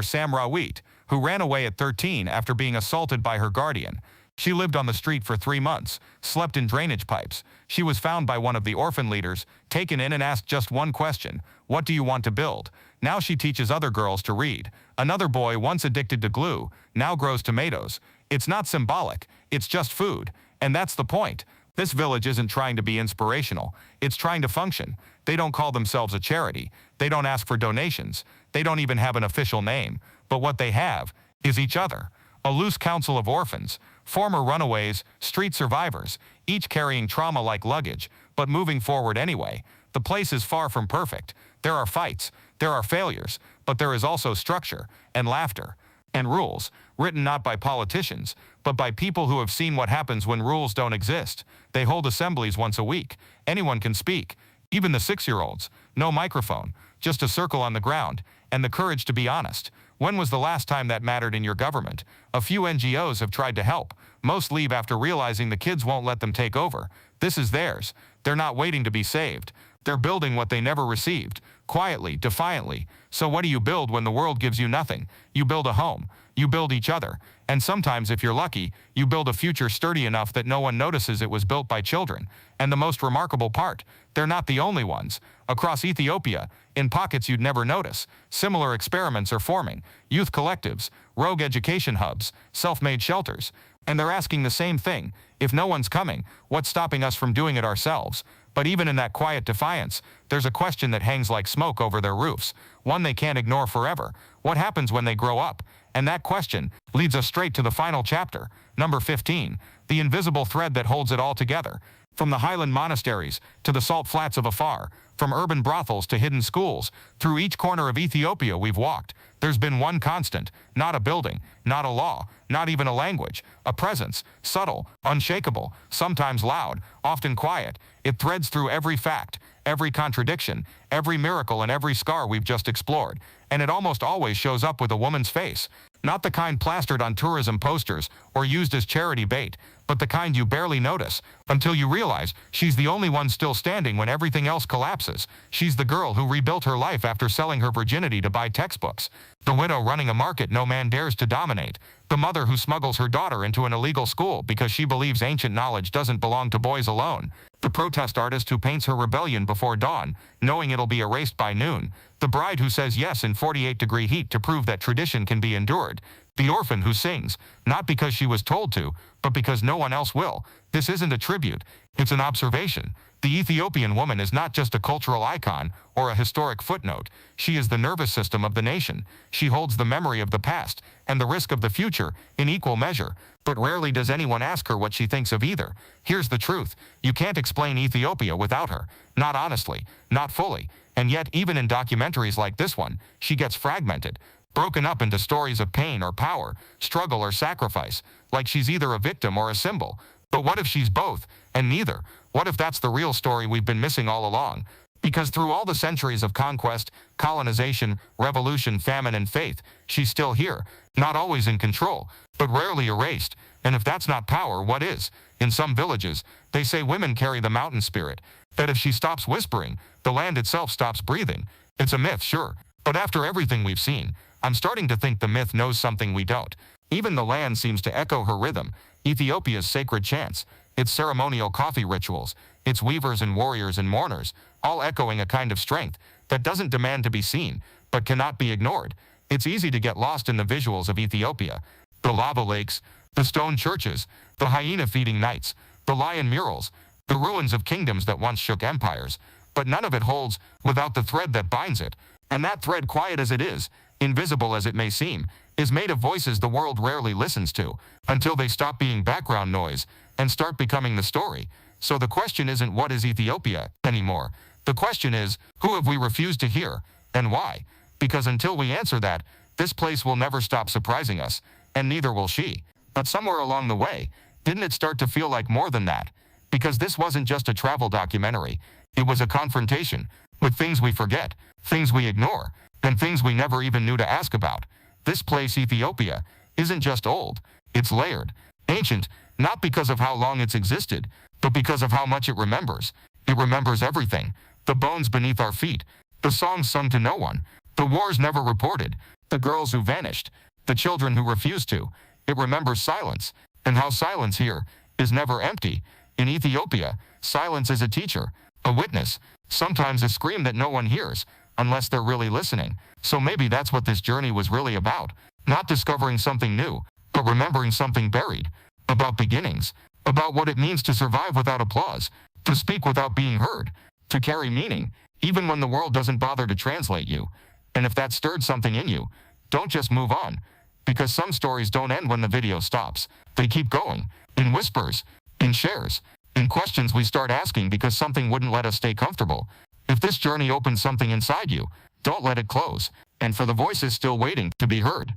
Samrawit, who ran away at 13 after being assaulted by her guardian. She lived on the street for 3 months, slept in drainage pipes. She was found by one of the orphan leaders, taken in and asked just one question: what do you want to build? Now she teaches other girls to read. Another boy, once addicted to glue, now grows tomatoes. It's not symbolic, it's just food. And that's the point. This village isn't trying to be inspirational, it's trying to function. They don't call themselves a charity, they don't ask for donations, they don't even have an official name. But what they have is each other. A loose council of orphans, former runaways, street survivors, each carrying trauma like luggage, but moving forward anyway. The place is far from perfect. There are fights, there are failures, but there is also structure, and laughter, and rules, written not by politicians, but by people who have seen what happens when rules don't exist. They hold assemblies once a week. Anyone can speak, even the 6-year-olds. No microphone, just a circle on the ground, and the courage to be honest. When was the last time that mattered in your government? A few NGOs have tried to help. Most leave after realizing the kids won't let them take over. This is theirs. They're not waiting to be saved. They're building what they never received, quietly, defiantly. So what do you build when the world gives you nothing? You build a home. You build each other. And sometimes, if you're lucky, you build a future sturdy enough that no one notices it was built by children. And the most remarkable part, they're not the only ones. Across Ethiopia, in pockets you'd never notice, similar experiments are forming. Youth collectives, rogue education hubs, self-made shelters. And they're asking the same thing: if no one's coming, what's stopping us from doing it ourselves? But even in that quiet defiance, there's a question that hangs like smoke over their roofs, one they can't ignore forever. What happens when they grow up? And that question leads us straight to the final chapter, number 15, the invisible thread that holds it all together. From the highland monasteries to the salt flats of Afar, from urban brothels to hidden schools, through each corner of Ethiopia we've walked, there's been one constant: not a building, not a law, not even a language, a presence, subtle, unshakable, sometimes loud, often quiet. It threads through every fact, every contradiction, every miracle, and every scar we've just explored. And it almost always shows up with a woman's face. Not the kind plastered on tourism posters or used as charity bait, but the kind you barely notice, until you realize she's the only one still standing when everything else collapses. She's the girl who rebuilt her life after selling her virginity to buy textbooks. The widow running a market no man dares to dominate. The mother who smuggles her daughter into an illegal school because she believes ancient knowledge doesn't belong to boys alone. The protest artist who paints her rebellion before dawn, knowing it'll be erased by noon. The bride who says yes in 48-degree heat to prove that tradition can be endured. The orphan who sings, not because she was told to, but because no one else will. This isn't a tribute, it's an observation. The Ethiopian woman is not just a cultural icon or a historic footnote. She is the nervous system of the nation. She holds the memory of the past and the risk of the future in equal measure. But rarely does anyone ask her what she thinks of either. Here's the truth. You can't explain Ethiopia without her. Not honestly, not fully. And yet, even in documentaries like this one, she gets fragmented, broken up into stories of pain or power, struggle or sacrifice, like she's either a victim or a symbol. But what if she's both, and neither? What if that's the real story we've been missing all along? Because through all the centuries of conquest, colonization, revolution, famine, and faith, she's still here, not always in control, but rarely erased. And if that's not power, what is? In some villages, they say women carry the mountain spirit, that if she stops whispering, the land itself stops breathing. It's a myth, sure, but after everything we've seen, I'm starting to think the myth knows something we don't. Even the land seems to echo her rhythm, Ethiopia's sacred chants, its ceremonial coffee rituals, its weavers and warriors and mourners, all echoing a kind of strength that doesn't demand to be seen, but cannot be ignored. It's easy to get lost in the visuals of Ethiopia. The lava lakes, the stone churches, the hyena-feeding nights, the lion murals, the ruins of kingdoms that once shook empires. But none of it holds without the thread that binds it. And that thread, quiet as it is, invisible as it may seem, is made of voices the world rarely listens to, until they stop being background noise and start becoming the story. So the question isn't what is Ethiopia anymore. The question is, who have we refused to hear, and why? Because until we answer that, this place will never stop surprising us, and neither will she. But somewhere along the way, didn't it start to feel like more than that? Because this wasn't just a travel documentary. It was a confrontation with things we forget, things we ignore, and things we never even knew to ask about. This place, Ethiopia, isn't just old, it's layered. Ancient, not because of how long it's existed, but because of how much it remembers. It remembers everything. The bones beneath our feet, the songs sung to no one, the wars never reported, the girls who vanished, the children who refused to. It remembers silence, and how silence here is never empty. In Ethiopia, silence is a teacher, a witness, sometimes a scream that no one hears, unless they're really listening. So maybe that's what this journey was really about. Not discovering something new, but remembering something buried. About beginnings. About what it means to survive without applause. To speak without being heard. To carry meaning, even when the world doesn't bother to translate you. And if that stirred something in you, don't just move on. Because some stories don't end when the video stops. They keep going. In whispers. In shares. In questions we start asking because something wouldn't let us stay comfortable. If this journey opens something inside you, don't let it close. And for the voices still waiting to be heard,